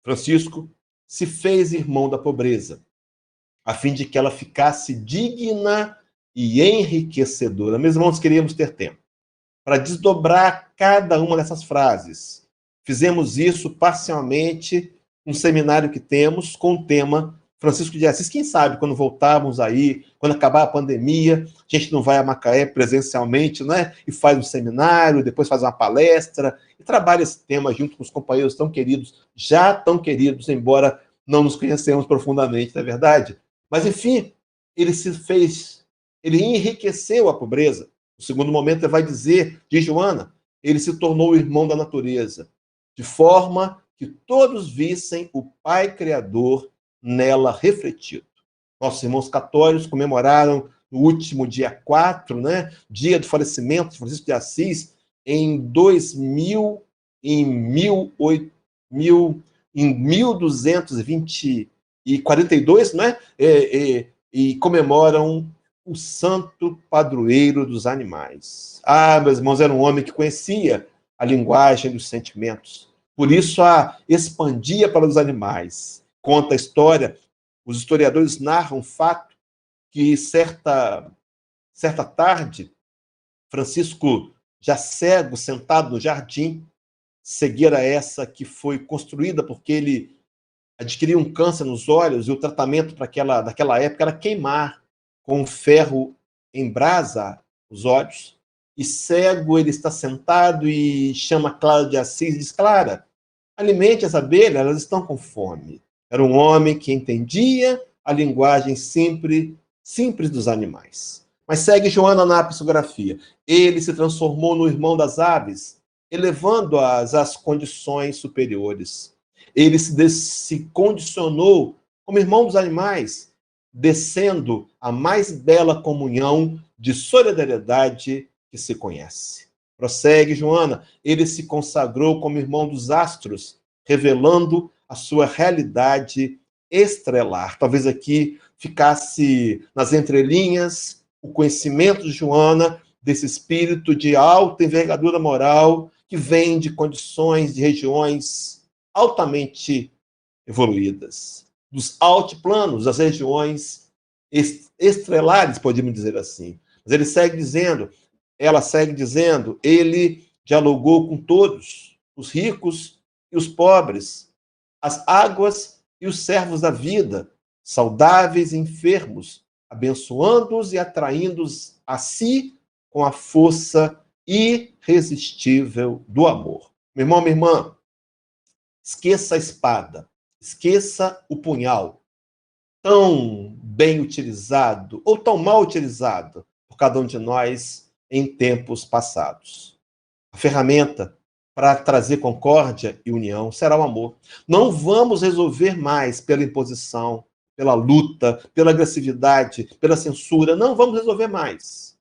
Francisco, se fez irmão da pobreza, a fim de que ela ficasse digna e enriquecedora. Meus irmãos, queríamos ter tempo para desdobrar cada uma dessas frases. Fizemos isso parcialmente num seminário que temos com o tema Francisco de Assis. Quem sabe, quando voltarmos aí, quando acabar a pandemia, a gente não vai a Macaé presencialmente, né? E faz um seminário, depois faz uma palestra, e trabalha esse tema junto com os companheiros tão queridos, já tão queridos, embora não nos conhecemos profundamente, não é verdade? Mas, enfim, ele enriqueceu a pobreza. No segundo momento, ele vai dizer, diz Joana, ele se tornou o irmão da natureza, de forma que todos vissem o Pai Criador nela refletido. Nossos irmãos católicos comemoraram no último dia 4, né, dia do falecimento de Francisco de Assis, em 1220 e 42, né, e comemoram o santo padroeiro dos animais. Ah, meus irmãos, era um homem que conhecia a linguagem dos sentimentos. Por isso a expandia para os animais. Conta a história, os historiadores narram o fato que certa tarde, Francisco, já cego, sentado no jardim, cegueira essa que foi construída porque ele adquiriu um câncer nos olhos e o tratamento daquela época era queimar com ferro em brasa os olhos, e cego ele está sentado e chama Clara de Assis e diz: Clara, alimente as abelhas, elas estão com fome. Era um homem que entendia a linguagem simples dos animais. Mas segue Joana na psicografia. Ele se transformou no irmão das aves, elevando-as às condições superiores. Ele se condicionou como irmão dos animais, descendo a mais bela comunhão de solidariedade que se conhece. Prossegue Joana, ele se consagrou como irmão dos astros, revelando a sua realidade estrelar. Talvez aqui ficasse nas entrelinhas o conhecimento de Joana desse espírito de alta envergadura moral que vem de condições, de regiões altamente evoluídas, dos altiplanos, das regiões estrelares, podemos dizer assim. Mas ela segue dizendo, ele dialogou com todos, os ricos e os pobres, as águas e os servos da vida, saudáveis e enfermos, abençoando-os e atraindo-os a si com a força irresistível do amor. Meu irmão, minha irmã, esqueça a espada, esqueça o punhal, tão bem utilizado ou tão mal utilizado por cada um de nós em tempos passados. A ferramenta para trazer concórdia e união será o amor. Não vamos resolver mais pela imposição, pela luta, pela agressividade, pela censura. Não vamos resolver mais.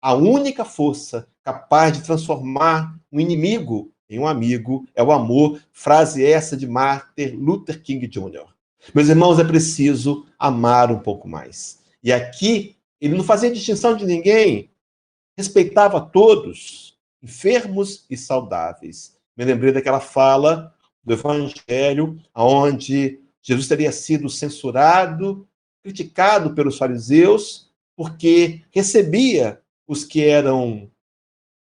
A única força capaz de transformar um inimigo em um amigo é o amor. Frase essa de Martin Luther King Jr. Meus irmãos, é preciso amar um pouco mais. E aqui, ele não fazia distinção de ninguém, respeitava todos, enfermos e saudáveis. Me lembrei daquela fala do Evangelho, onde Jesus teria sido censurado, criticado pelos fariseus, porque recebia os que eram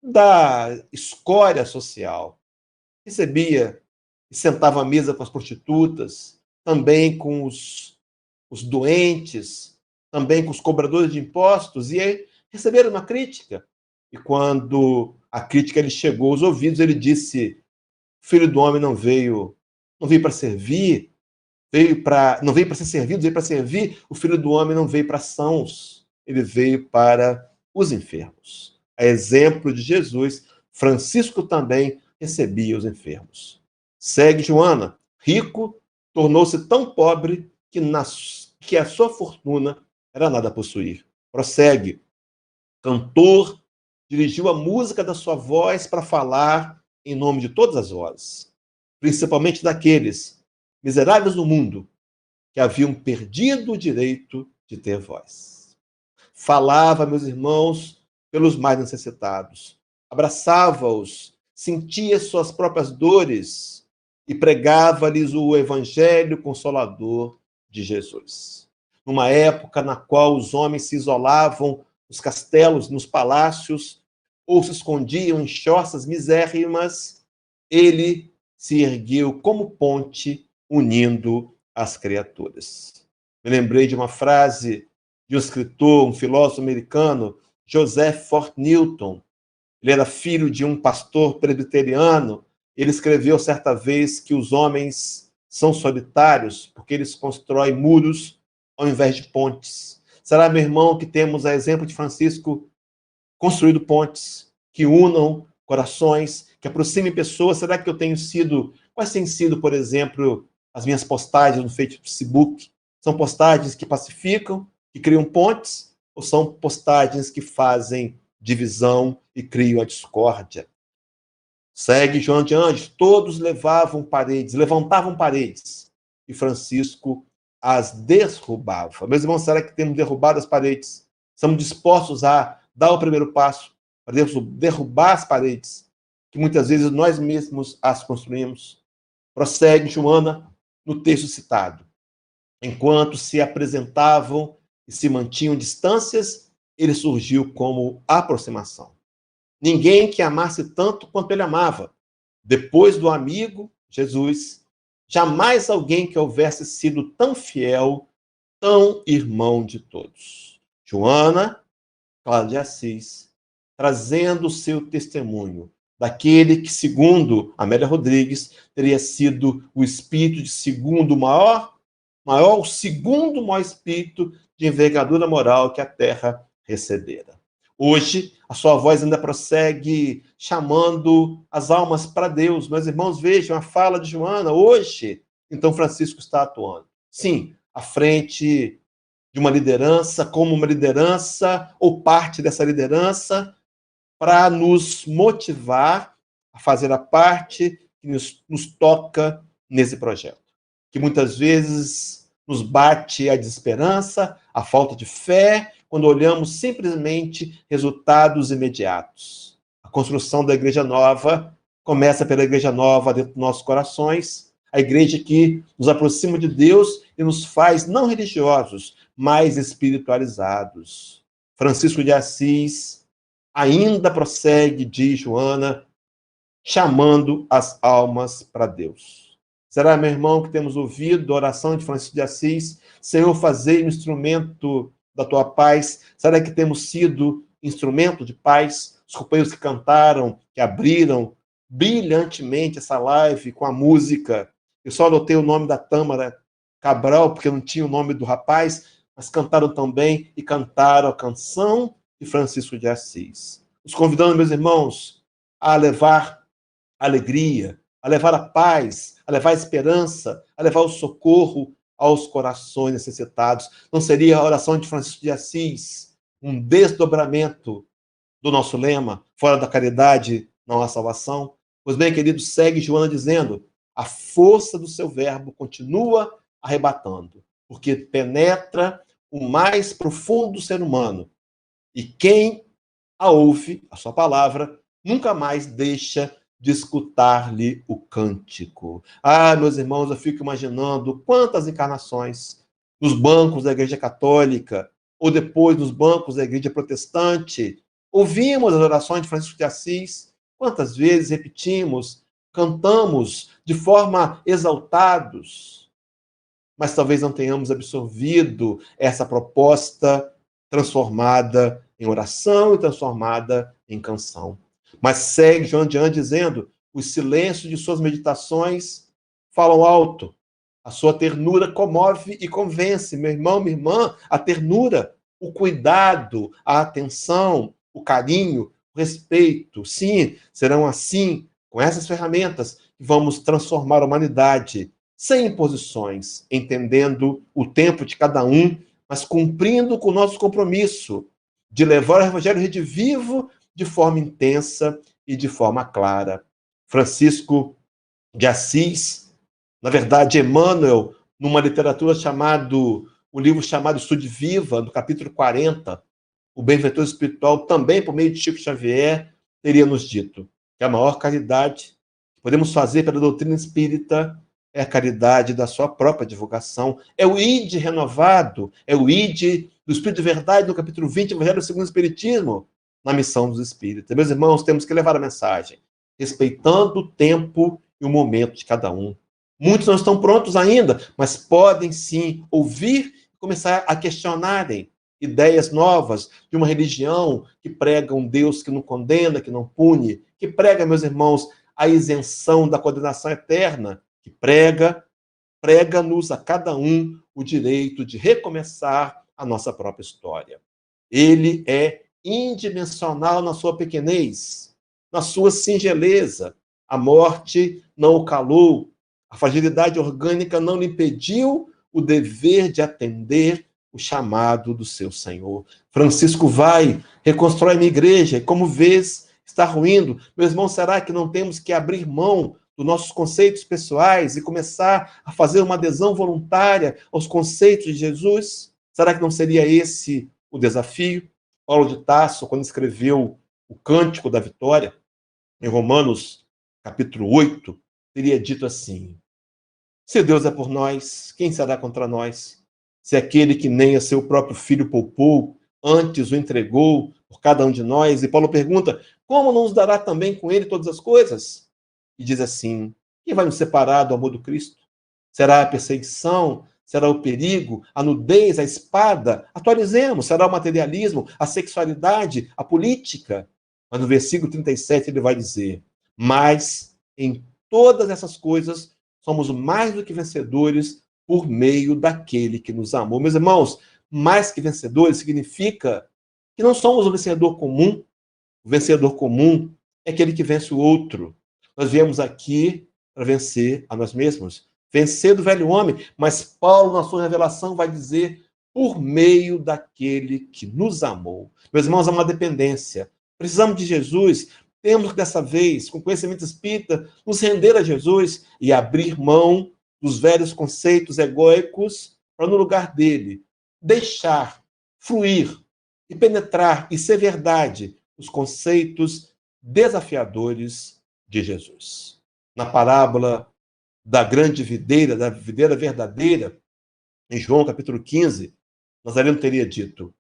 da escória social. Recebia e sentava à mesa com as prostitutas, também com os doentes, também com os cobradores de impostos, e receberam uma crítica. E quando a crítica lhe chegou aos ouvidos, ele disse: o Filho do Homem não veio para servir, não veio para ser servido, veio para servir. O Filho do Homem não veio para sãos, ele veio para os enfermos. A exemplo de Jesus, Francisco também recebia os enfermos. Segue Joana, rico, tornou-se tão pobre que a sua fortuna era nada a possuir. Prossegue, cantor dirigiu a música da sua voz para falar em nome de todas as vozes, principalmente daqueles miseráveis do mundo que haviam perdido o direito de ter voz. Falava, meus irmãos, pelos mais necessitados, abraçava-os, sentia suas próprias dores e pregava-lhes o evangelho consolador de Jesus. Numa época na qual os homens se isolavam nos castelos, nos palácios, ou se escondiam em choças misérrimas, ele se ergueu como ponte, unindo as criaturas. Me lembrei de uma frase de um escritor, um filósofo americano, Joseph Fort Newton. Ele era filho de um pastor presbiteriano. Ele escreveu certa vez que os homens são solitários porque eles constroem muros ao invés de pontes. Será, meu irmão, que temos a exemplo de Francisco construído pontes que unam corações, que aproximem pessoas? Será que eu tenho sido... Quais têm sido, por exemplo, as minhas postagens no Facebook? São postagens que pacificam, que criam pontes, ou são postagens que fazem divisão e criam a discórdia? Segue João de Anjos, todos levantavam paredes, e Francisco as derrubava. Meus irmãos, será que temos derrubado as paredes? Estamos dispostos a dar o primeiro passo para derrubar as paredes, que muitas vezes nós mesmos as construímos? Prossegue Joana no texto citado. Enquanto se apresentavam e se mantinham distâncias, ele surgiu como aproximação. Ninguém que amasse tanto quanto ele amava. Depois do amigo, Jesus, jamais alguém que houvesse sido tão fiel, tão irmão de todos. Joana, Clara de Assis, trazendo o seu testemunho daquele que, segundo Amélia Rodrigues, teria sido o espírito de segundo o segundo maior espírito de envergadura moral que a Terra recebera. Hoje, a sua voz ainda prossegue chamando as almas para Deus. Meus irmãos, vejam a fala de Joana. Hoje, então, Francisco está atuando. Sim, à frente de uma liderança, como uma liderança, ou parte dessa liderança, para nos motivar a fazer a parte que nos toca nesse projeto. Que muitas vezes nos bate a desesperança, a falta de fé, quando olhamos simplesmente resultados imediatos. A construção da Igreja Nova começa pela Igreja Nova dentro dos nossos corações, a igreja que nos aproxima de Deus e nos faz não religiosos, mas espiritualizados. Francisco de Assis ainda prossegue, diz Joana, chamando as almas para Deus. Será, meu irmão, que temos ouvido a oração de Francisco de Assis? Senhor, fazei um instrumento da tua paz. Será que temos sido instrumento de paz? Os companheiros que cantaram, que abriram brilhantemente essa live com a música. Eu só anotei o nome da Tâmara Cabral, porque não tinha o nome do rapaz, mas cantaram também e cantaram a canção de Francisco de Assis. Os convidando, meus irmãos, a levar alegria, a levar a paz, a levar a esperança, a levar o socorro aos corações necessitados. Não seria a oração de Francisco de Assis um desdobramento do nosso lema, fora da caridade não há salvação? Pois bem, querido, segue Joana dizendo, a força do seu verbo continua arrebatando, porque penetra o mais profundo do ser humano. E quem a ouve, a sua palavra, nunca mais deixa de escutar-lhe o cântico. Ah, meus irmãos, eu fico imaginando quantas encarnações nos bancos da Igreja Católica, ou depois nos bancos da Igreja Protestante, ouvimos as orações de Francisco de Assis, quantas vezes repetimos, cantamos de forma exaltados, mas talvez não tenhamos absorvido essa proposta transformada em oração e transformada em canção. Mas segue João de Anjos dizendo, os silêncios de suas meditações falam alto, a sua ternura comove e convence. Meu irmão, minha irmã, a ternura, o cuidado, a atenção, o carinho, o respeito, sim, serão assim, com essas ferramentas, que vamos transformar a humanidade, sem imposições, entendendo o tempo de cada um, mas cumprindo com o nosso compromisso de levar o Evangelho redivivo de forma intensa e de forma clara. Francisco de Assis, na verdade, Emmanuel, numa literatura o livro chamado Estude Viva, no capítulo 40, o benfeitor espiritual, também por meio de Chico Xavier, teria nos dito que a maior caridade que podemos fazer pela doutrina espírita é a caridade da sua própria divulgação. É o ide renovado, é o ide do Espírito de Verdade, no capítulo 20, Evangelho segundo o Espiritismo, na missão dos espíritas. Meus irmãos, temos que levar a mensagem, respeitando o tempo e o momento de cada um. Muitos não estão prontos ainda, mas podem sim ouvir e começar a questionarem ideias novas de uma religião que prega um Deus que não condena, que não pune, que prega, meus irmãos, a isenção da condenação eterna, que prega-nos a cada um o direito de recomeçar a nossa própria história. Ele é indimensional na sua pequenez, na sua singeleza. A morte não o calou, a fragilidade orgânica não lhe impediu o dever de atender o chamado do seu Senhor. Francisco vai, reconstrói a minha igreja, e como vês, está ruindo. Meus irmãos, será que não temos que abrir mão dos nossos conceitos pessoais e começar a fazer uma adesão voluntária aos conceitos de Jesus? Será que não seria esse o desafio? Paulo de Tarso, quando escreveu o Cântico da Vitória, em Romanos, capítulo 8, teria dito assim: se Deus é por nós, quem será contra nós? Se aquele que nem a seu próprio filho poupou, antes o entregou por cada um de nós. E Paulo pergunta, como não nos dará também com ele todas as coisas? E diz assim, quem vai nos separar do amor do Cristo? Será a perseguição? Será o perigo? A nudez? A espada? Atualizemos. Será o materialismo? A sexualidade? A política? Mas no versículo 37 ele vai dizer, mas em todas essas coisas somos mais do que vencedores por meio daquele que nos amou. Meus irmãos, mais que vencedores significa que não somos um vencedor comum. O vencedor comum é aquele que vence o outro. Nós viemos aqui para vencer a nós mesmos, vencer do velho homem, mas Paulo, na sua revelação, vai dizer por meio daquele que nos amou. Meus irmãos, há uma dependência. Precisamos de Jesus. Temos que, dessa vez, com conhecimento espírita, nos render a Jesus e abrir mão dos velhos conceitos egóicos para, no lugar dele, deixar fluir e penetrar e ser verdade os conceitos desafiadores de Jesus. Na parábola da grande videira, da videira verdadeira, em João capítulo 15, Nazareno teria dito,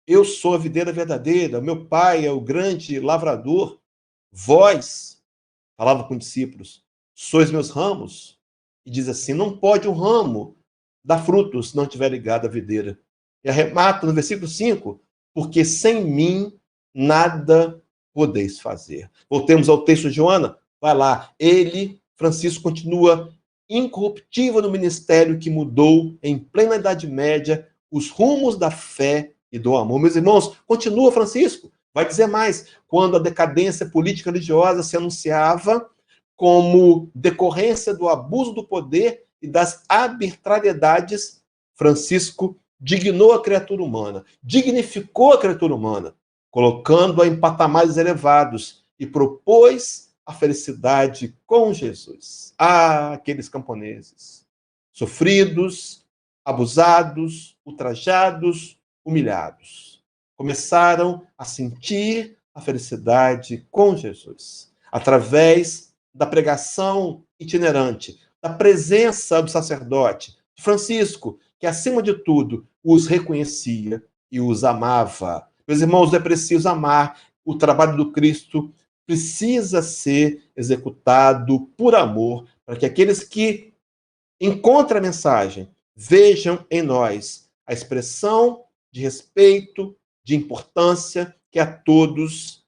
eu sou a videira verdadeira, meu pai é o grande lavrador, vós, falava com discípulos, sois meus ramos. E diz assim, não pode um ramo dar frutos se não estiver ligado à videira. E arremata no versículo 5, porque sem mim nada podeis fazer. Voltemos ao texto de Joana, vai lá. Ele, Francisco, continua incorruptível no ministério que mudou em plena Idade Média os rumos da fé e do amor. Meus irmãos, continua Francisco. Vai dizer mais, quando a decadência política religiosa se anunciava como decorrência do abuso do poder e das arbitrariedades, Francisco dignou a criatura humana, dignificou a criatura humana, colocando-a em patamares elevados e propôs a felicidade com Jesus. Ah, aqueles camponeses, sofridos, abusados, ultrajados, humilhados, começaram a sentir a felicidade com Jesus, através da pregação itinerante, da presença do sacerdote, de Francisco, que, acima de tudo, os reconhecia e os amava. Meus irmãos, é preciso amar. O trabalho do Cristo precisa ser executado por amor, para que aqueles que encontram a mensagem vejam em nós a expressão de respeito, de importância que a todos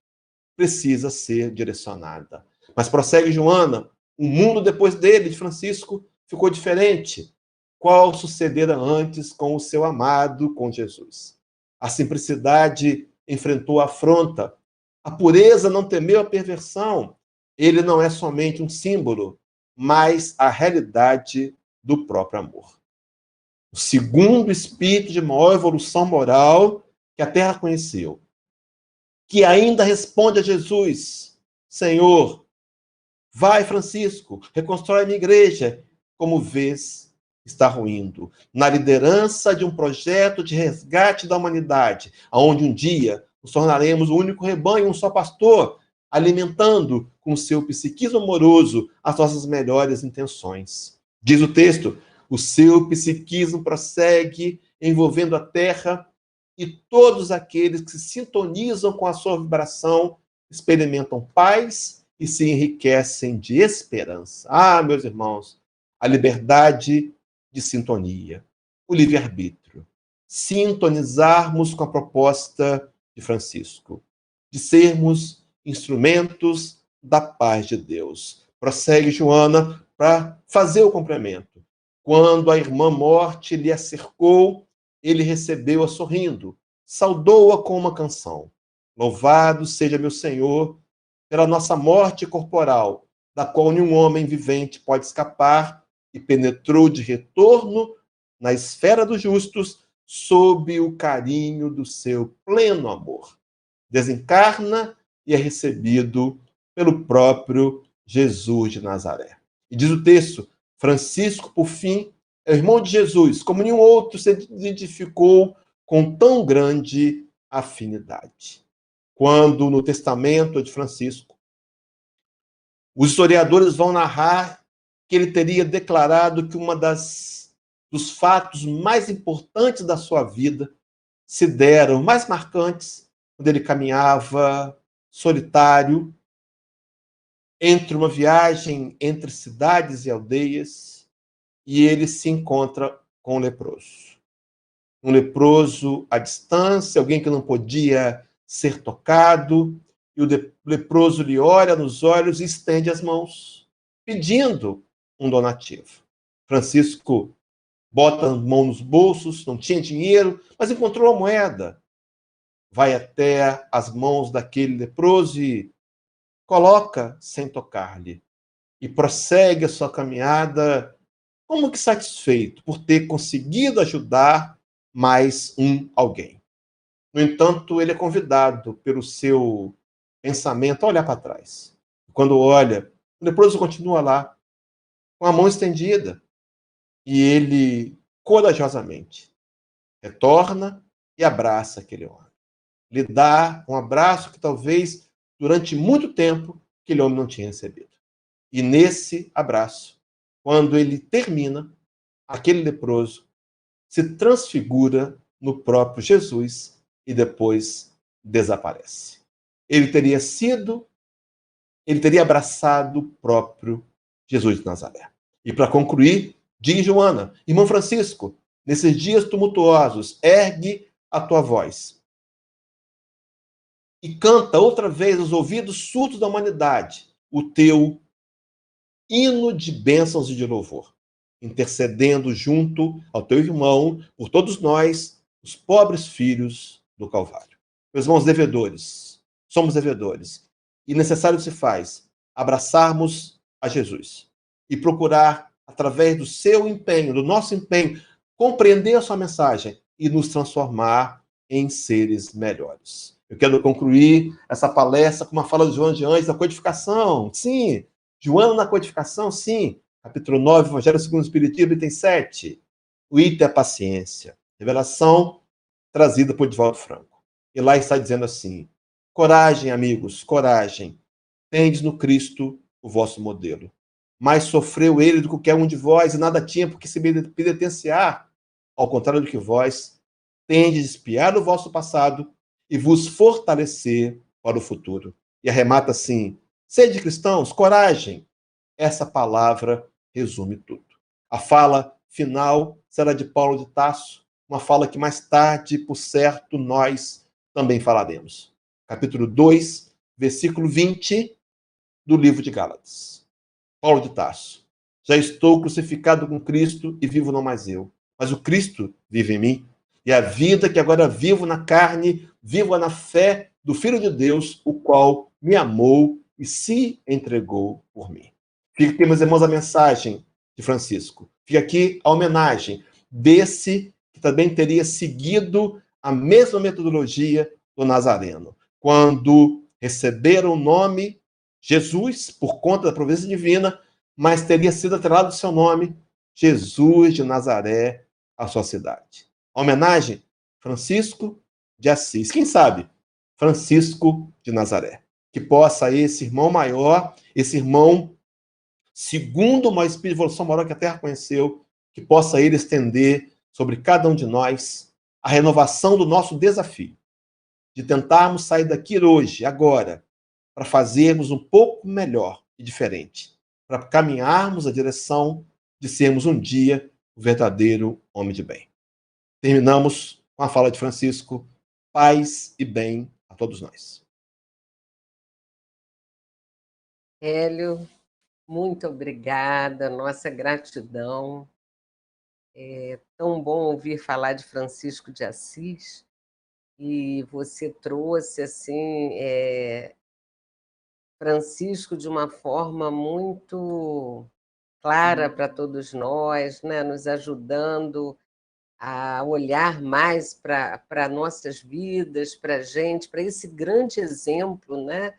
precisa ser direcionada. Mas prossegue Joana, o mundo depois dele, de Francisco, ficou diferente. Qual sucedera antes com o seu amado, com Jesus? A simplicidade enfrentou a afronta. A pureza não temeu a perversão. Ele não é somente um símbolo, mas a realidade do próprio amor. O segundo espírito de maior evolução moral que a Terra conheceu, que ainda responde a Jesus: Senhor, vai, Francisco, reconstrói a minha igreja. Como vês, está ruindo. Na liderança de um projeto de resgate da humanidade, onde um dia nos tornaremos o único rebanho, um só pastor, alimentando com seu psiquismo amoroso as nossas melhores intenções. Diz o texto: o seu psiquismo prossegue envolvendo a terra, e todos aqueles que se sintonizam com a sua vibração experimentam paz e se enriquecem de esperança. Ah, meus irmãos, a liberdade de sintonia, o livre-arbítrio. Sintonizarmos com a proposta de Francisco, de sermos instrumentos da paz de Deus. Prossegue Joana para fazer o complemento. Quando a irmã morte lhe acercou, ele recebeu-a sorrindo, saudou-a com uma canção. Louvado seja meu Senhor pela nossa morte corporal, da qual nenhum homem vivente pode escapar, e penetrou de retorno na esfera dos justos, sob o carinho do seu pleno amor. Desencarna e é recebido pelo próprio Jesus de Nazaré. E diz o texto: Francisco, por fim, é o irmão de Jesus, como nenhum outro se identificou com tão grande afinidade. Quando no testamento de Francisco, os historiadores vão narrar que ele teria declarado que dos fatos mais importantes da sua vida se deram, mais marcantes, quando ele caminhava solitário entre uma viagem entre cidades e aldeias, e ele se encontra com um leproso. Um leproso à distância, alguém que não podia ser tocado, e o leproso lhe olha nos olhos e estende as mãos, pedindo um donativo. Francisco bota a mão nos bolsos, não tinha dinheiro, mas encontrou a moeda. Vai até as mãos daquele leproso e coloca sem tocar-lhe. E prossegue a sua caminhada como que satisfeito por ter conseguido ajudar mais alguém. No entanto, ele é convidado pelo seu pensamento a olhar para trás. Quando olha, o leproso continua lá, com a mão estendida, e ele, corajosamente, retorna e abraça aquele homem. Lhe dá um abraço que talvez, durante muito tempo, aquele homem não tinha recebido. E nesse abraço, quando ele termina, aquele leproso se transfigura no próprio Jesus e depois desaparece. Ele teria abraçado o próprio Jesus de Nazaré. E para concluir, diz Joana: irmão Francisco, nesses dias tumultuosos, ergue a tua voz e canta outra vez aos ouvidos surdos da humanidade o teu hino de bênçãos e de louvor, intercedendo junto ao teu irmão por todos nós, os pobres filhos do Calvário. Meus irmãos devedores, somos devedores, e necessário se faz abraçarmos a Jesus e procurar, através do seu empenho, do nosso empenho, compreender a sua mensagem e nos transformar em seres melhores. Eu quero concluir essa palestra com uma fala de Joana de Anjos da codificação. Sim, Joana na codificação, sim. Capítulo 9, Evangelho segundo o Espiritismo, item 7. O item é a paciência. Revelação trazida por Divaldo Franco. E lá está dizendo assim: coragem, amigos, coragem. Tendes no Cristo o vosso modelo. Mais sofreu ele do que qualquer um de vós, e nada tinha por que se penitenciar. Ao contrário do que vós, tendes de espiar o vosso passado e vos fortalecer para o futuro. E arremata assim: sede cristãos, coragem. Essa palavra resume tudo. A fala final será de Paulo de Tarso, uma fala que mais tarde, por certo, nós também falaremos. Capítulo 2, versículo 20 do livro de Gálatas. Paulo de Tarso: já estou crucificado com Cristo e vivo não mais eu, mas o Cristo vive em mim. E a vida que agora vivo na carne, vivo na fé do Filho de Deus, o qual me amou e se entregou por mim. Fica aqui, meus irmãos, a mensagem de Francisco. Fica aqui a homenagem desse que também teria seguido a mesma metodologia do Nazareno. quando receberam o nome Jesus por conta da providência divina, mas teria sido atrelado o seu nome, Jesus de Nazaré, à sua cidade. A homenagem, Francisco de Assis. Quem sabe? Francisco de Nazaré. Que possa esse irmão maior, esse irmão segundo o maior espírito de evolução moral que a Terra conheceu, que possa ele estender sobre cada um de nós a renovação do nosso desafio, de tentarmos sair daqui hoje, agora, para fazermos um pouco melhor e diferente, para caminharmos a direção de sermos um dia o verdadeiro homem de bem. Terminamos com a fala de Francisco: paz e bem a todos nós. Hélio, muito obrigada, nossa gratidão. É tão bom ouvir falar de Francisco de Assis, e você trouxe assim Francisco de uma forma muito clara para todos nós, né? Nos ajudando a olhar mais para nossas vidas, para a gente, para esse grande exemplo, né?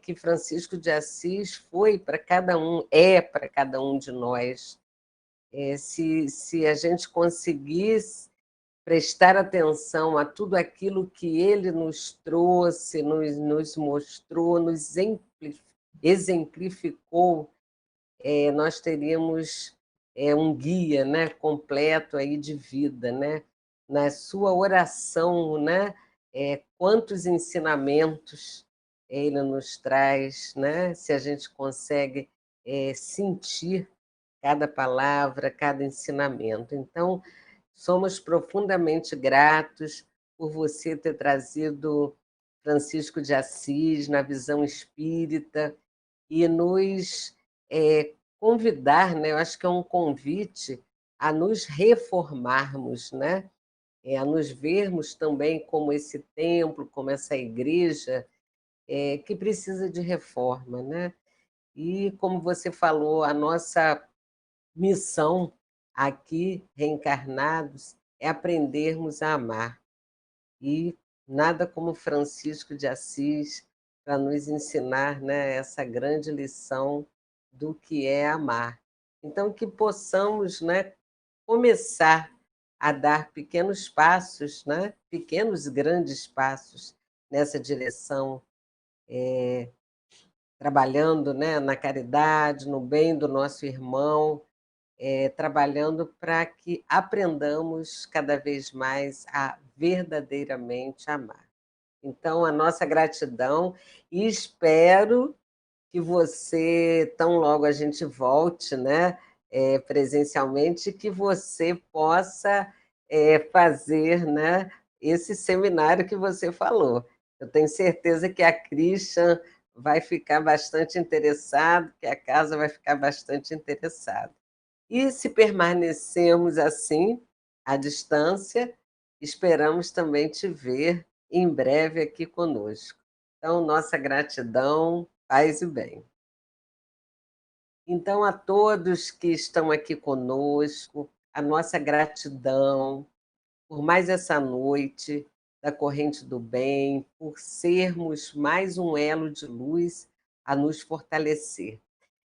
Que Francisco de Assis foi para cada um, é para cada um de nós. Se a gente conseguisse prestar atenção a tudo aquilo que ele nos trouxe, nos mostrou, nos exemplificou, nós teríamos um guia, né, completo aí de vida, né? Na sua oração, né? Quantos ensinamentos ele nos traz, né? Se a gente consegue sentir cada palavra, cada ensinamento. Então, somos profundamente gratos por você ter trazido Francisco de Assis na visão espírita e nos convidar, né? Eu acho que é um convite a nos reformarmos, né? A nos vermos também como esse templo, como essa igreja que precisa de reforma, né? E, como você falou, a nossa missão aqui, reencarnados, é aprendermos a amar. E nada como Francisco de Assis para nos ensinar, né, essa grande lição do que é amar. Então, que possamos, né, começar a dar pequenos passos, né, pequenos grandes passos nessa direção, trabalhando, né, na caridade, no bem do nosso irmão, trabalhando para que aprendamos cada vez mais a verdadeiramente amar. Então, a nossa gratidão, e espero que você, tão logo a gente volte, né, presencialmente, que você possa fazer, né, esse seminário que você falou. Eu tenho certeza que a Christian vai ficar bastante interessado, que a casa vai ficar bastante interessada. E se permanecermos assim, à distância, esperamos também te ver em breve aqui conosco. Então, nossa gratidão, paz e bem. Então, a todos que estão aqui conosco, a nossa gratidão por mais essa noite da Corrente do Bem, por sermos mais um elo de luz a nos fortalecer.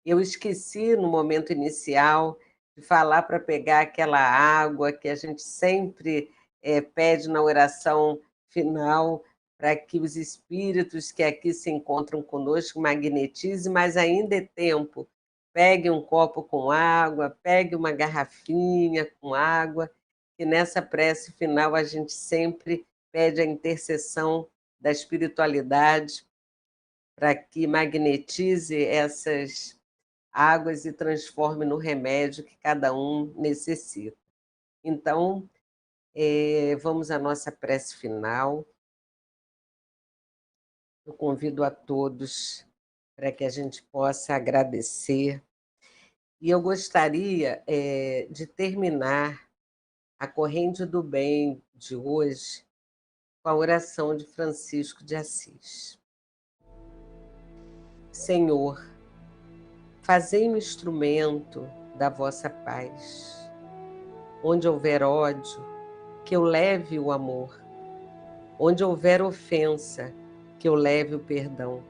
Eu esqueci, no momento inicial, de falar para pegar aquela água que a gente sempre pede na oração final, para que os espíritos que aqui se encontram conosco magnetizem, mas ainda é tempo. Pegue um copo com água, pegue uma garrafinha com água, e nessa prece final a gente sempre pede a intercessão da espiritualidade para que magnetize essas águas e transforme no remédio que cada um necessita. Então, vamos à nossa prece final. Eu convido a todos para que a gente possa agradecer. E eu gostaria de terminar a Corrente do Bem de hoje com a oração de Francisco de Assis. Senhor, fazei-me instrumento da vossa paz. Onde houver ódio, que eu leve o amor. Onde houver ofensa, que eu leve o perdão.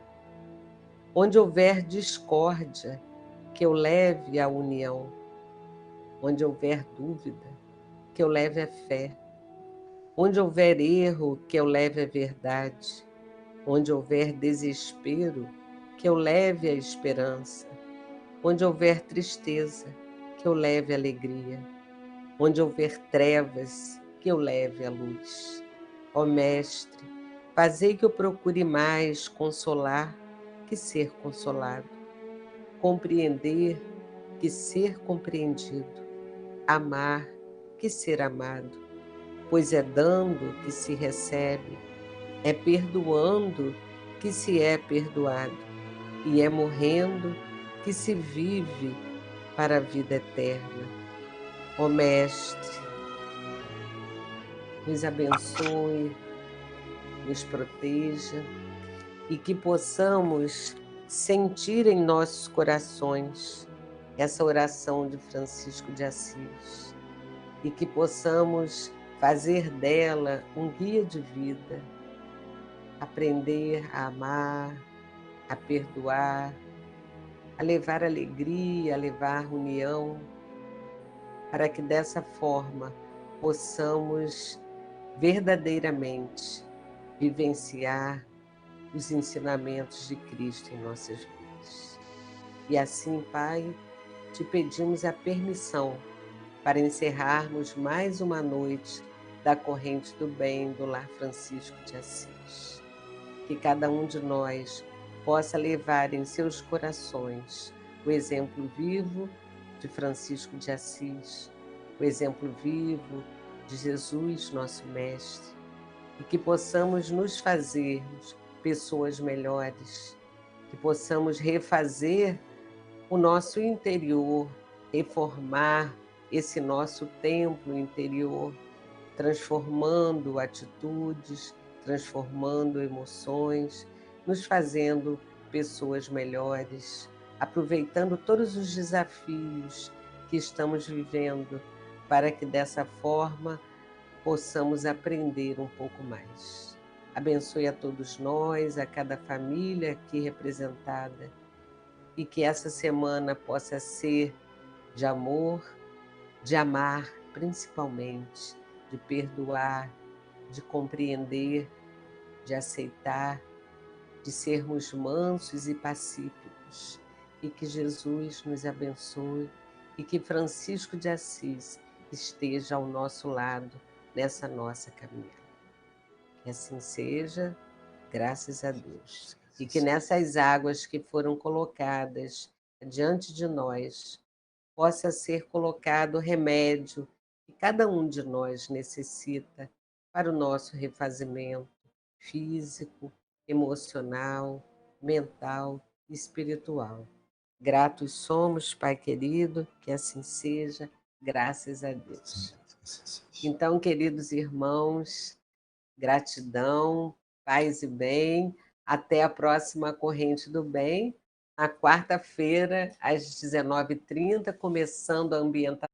Onde houver discórdia, que eu leve a união. Onde houver dúvida, que eu leve a fé. Onde houver erro, que eu leve a verdade. Onde houver desespero, que eu leve a esperança. Onde houver tristeza, que eu leve a alegria. Onde houver trevas, que eu leve a luz. Ó Mestre, fazei que eu procure mais consolar que ser consolado, compreender que ser compreendido, amar que ser amado, pois é dando que se recebe, é perdoando que se é perdoado, e é morrendo que se vive para a vida eterna. Ó Mestre, nos abençoe, nos proteja e que possamos sentir em nossos corações essa oração de Francisco de Assis e que possamos fazer dela um guia de vida, aprender a amar, a perdoar, a levar alegria, a levar união, para que dessa forma possamos verdadeiramente vivenciar os ensinamentos de Cristo em nossas vidas. E assim, Pai, te pedimos a permissão para encerrarmos mais uma noite da Corrente do Bem do Lar Francisco de Assis. Que cada um de nós possa levar em seus corações o exemplo vivo de Francisco de Assis, o exemplo vivo de Jesus, nosso Mestre, e que possamos nos fazermos pessoas melhores, que possamos refazer o nosso interior, reformar esse nosso templo interior, transformando atitudes, transformando emoções, nos fazendo pessoas melhores, aproveitando todos os desafios que estamos vivendo, para que dessa forma possamos aprender um pouco mais. Abençoe a todos nós, a cada família aqui representada, e que essa semana possa ser de amor, de amar principalmente, de perdoar, de compreender, de aceitar, de sermos mansos e pacíficos, e que Jesus nos abençoe e que Francisco de Assis esteja ao nosso lado nessa nossa caminhada. Que assim seja, graças a Deus. E que nessas águas que foram colocadas diante de nós, possa ser colocado o remédio que cada um de nós necessita para o nosso refazimento físico, emocional, mental e espiritual. Gratos somos, Pai querido, que assim seja, graças a Deus. Então, queridos irmãos, gratidão, paz e bem. Até a próxima Corrente do Bem, na quarta-feira, às 19h30, começando a ambientação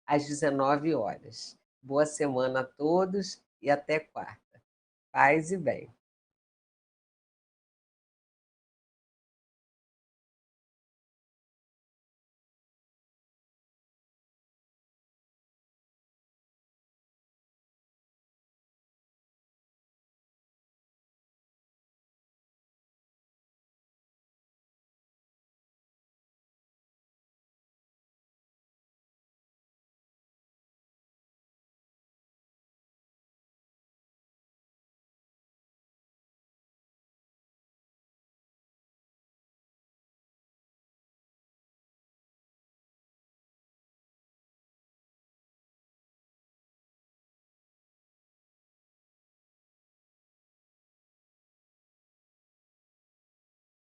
às 19 horas. Boa semana a todos e até quarta. Paz e bem.